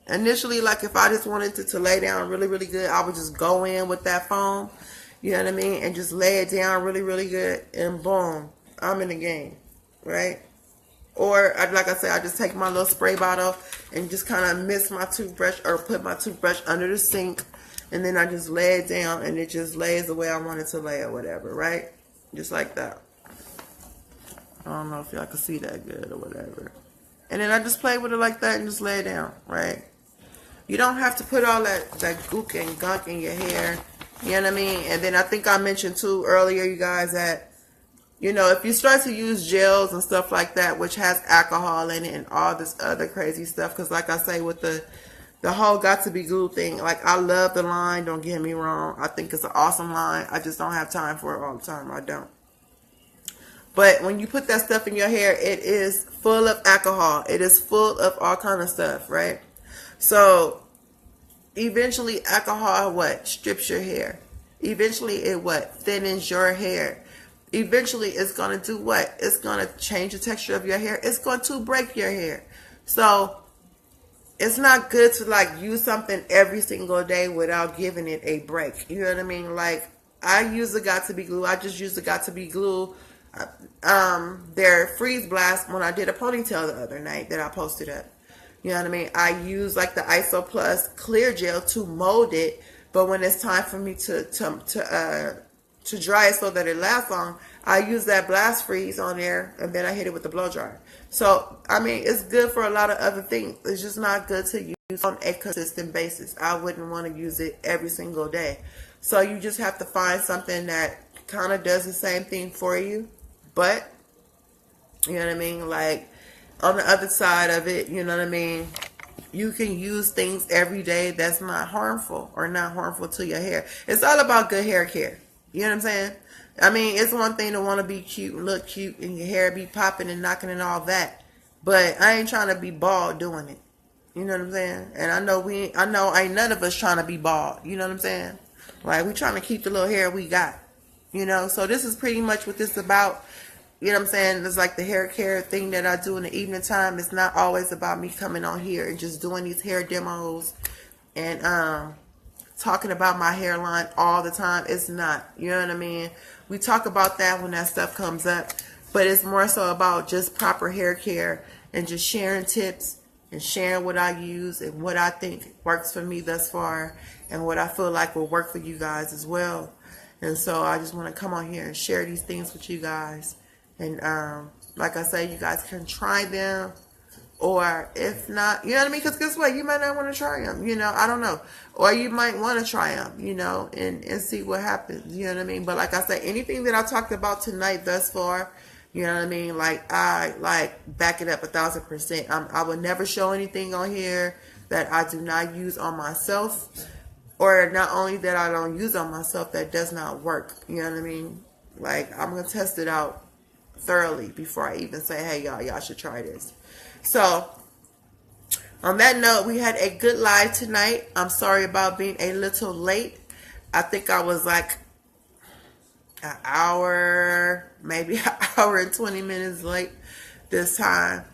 initially, like, if I just wanted to lay down really, really good, I would just go in with that foam. You know what I mean? And just lay it down really, really good. And boom, I'm in the game. Right? Or, like I said, I just take my little spray bottle and just kind of mist my toothbrush, or put my toothbrush under the sink and then I just lay it down, and it just lays the way I want it to lay or whatever, right? Just like that. I don't know if y'all can see that good or whatever. And then I just play with it like that and just lay it down, right? You don't have to put all that gook and gunk in your hair. You know what I mean? And then I think I mentioned too earlier, you guys, that, you know, if you start to use gels and stuff like that, which has alcohol in it and all this other crazy stuff, because like I say, with the whole got to be glue thing, like, I love the line, don't get me wrong. I think it's an awesome line. I just don't have time for it all the time. I don't. But when you put that stuff in your hair, it is full of alcohol. It is full of all kind of stuff, right? So eventually alcohol what? Strips your hair. Eventually it what? Thinnens your hair. Eventually it's going to do what? It's going to change the texture of your hair. It's going to break your hair. So it's not good to like use something every single day without giving it a break. You know what I mean? Like, I use the Got To Be glue. I just used the Got To Be glue. Their freeze blast when I did a ponytail the other night that I posted up. You know what I mean? I use like the ISO Plus clear gel to mold it, but when it's time for me to dry it so that it lasts long, I use that blast freeze on there, and then I hit it with the blow dryer. So I mean, it's good for a lot of other things. It's just not good to use on a consistent basis. I wouldn't want to use it every single day. So you just have to find something that kind of does the same thing for you, but you know what I mean, like on the other side of it, you know what I mean, you can use things every day that's not harmful or not harmful to your hair. It's all about good hair care. You know what I'm saying? I mean, it's one thing to want to be cute and look cute and your hair be popping and knocking and all that, but I ain't trying to be bald doing it. You know what I'm saying? And I know ain't none of us trying to be bald. You know what I'm saying? Like, we trying to keep the little hair we got. You know, so this is pretty much what this is about. You know what I'm saying? It's like the hair care thing that I do in the evening time. It's not always about me coming on here and just doing these hair demos and talking about my hairline all the time. It's not. You know what I mean? We talk about that when that stuff comes up, but it's more so about just proper hair care and just sharing tips and sharing what I use and what I think works for me thus far and what I feel like will work for you guys as well. And so I just want to come on here and share these things with you guys. And like I say, you guys can try them, or if not, you know what I mean? Because guess what? You might not want to try them, you know, I don't know. Or you might want to try them, you know, and see what happens, you know what I mean? But like I say, anything that I talked about tonight thus far, you know what I mean? Like, I back it up 1,000%. I would never show anything on here that I do not use on myself, or not only that I don't use on myself, that does not work. You know what I mean? Like, I'm going to test it out thoroughly before I even say, hey, y'all should try this. So, on that note, we had a good live tonight. I'm sorry about being a little late. I think I was like an hour, maybe an hour and 20 minutes late this time.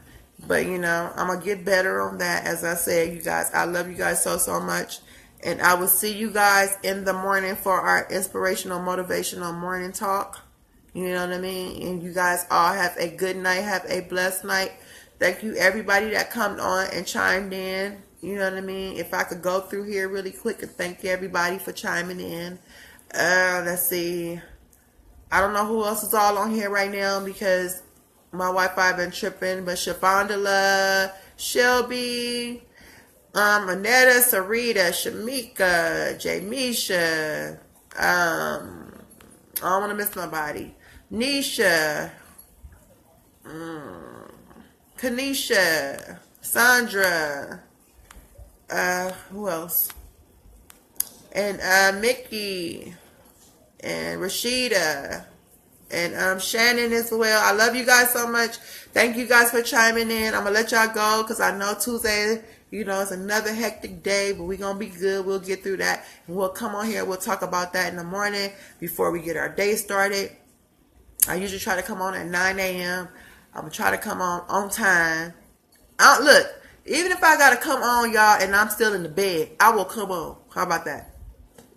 But, you know, I'm going to get better on that. As I said, you guys, I love you guys so much. And I will see you guys in the morning for our inspirational, motivational morning talk. You know what I mean? And you guys all have a good night. Have a blessed night. Thank you, everybody that come on and chimed in. You know what I mean? If I could go through here really quick and thank you, everybody, for chiming in. Let's see. I don't know who else is all on here right now because my Wi-Fi been tripping. But Shavondala, Shelby, Annetta, Sarita, Shamika, Jamisha, I don't want to miss nobody. Nisha, Kanisha, Sandra, who else? And Mickey, and Rashida, and Shannon as well. I love you guys so much. Thank you guys for chiming in. I'm going to let y'all go because I know Tuesday, you know, it's another hectic day, but we're going to be good. We'll get through that. And we'll come on here. We'll talk about that in the morning before we get our day started. I usually try to come on at 9 a.m. I'm going to try to come on time. Look, even if I got to come on, y'all, and I'm still in the bed, I will come on. How about that?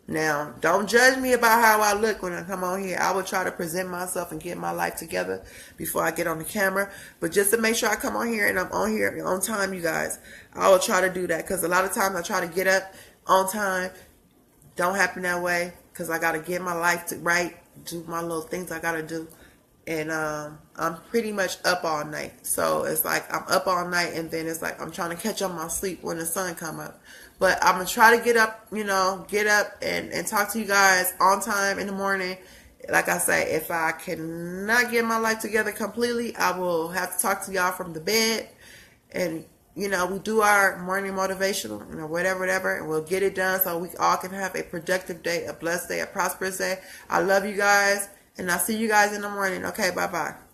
Now, don't judge me about how I look when I come on here. I will try to present myself and get my life together before I get on the camera. But just to make sure I come on here and I'm on here on time, you guys, I will try to do that. Because a lot of times I try to get up on time. don't happen that way because I got to get my life right, do my little things I got to do. And I'm pretty much up all night. So it's like I'm up all night, and then it's like I'm trying to catch up my sleep when the sun come up. But I'm going to try to get up, get up and talk to you guys on time in the morning. Like I say, if I cannot get my life together completely, I will have to talk to y'all from the bed. And, we do our morning motivational, whatever, and we'll get it done so we all can have a productive day, a blessed day, a prosperous day. I love you guys. And I'll see you guys in the morning. Okay, bye-bye.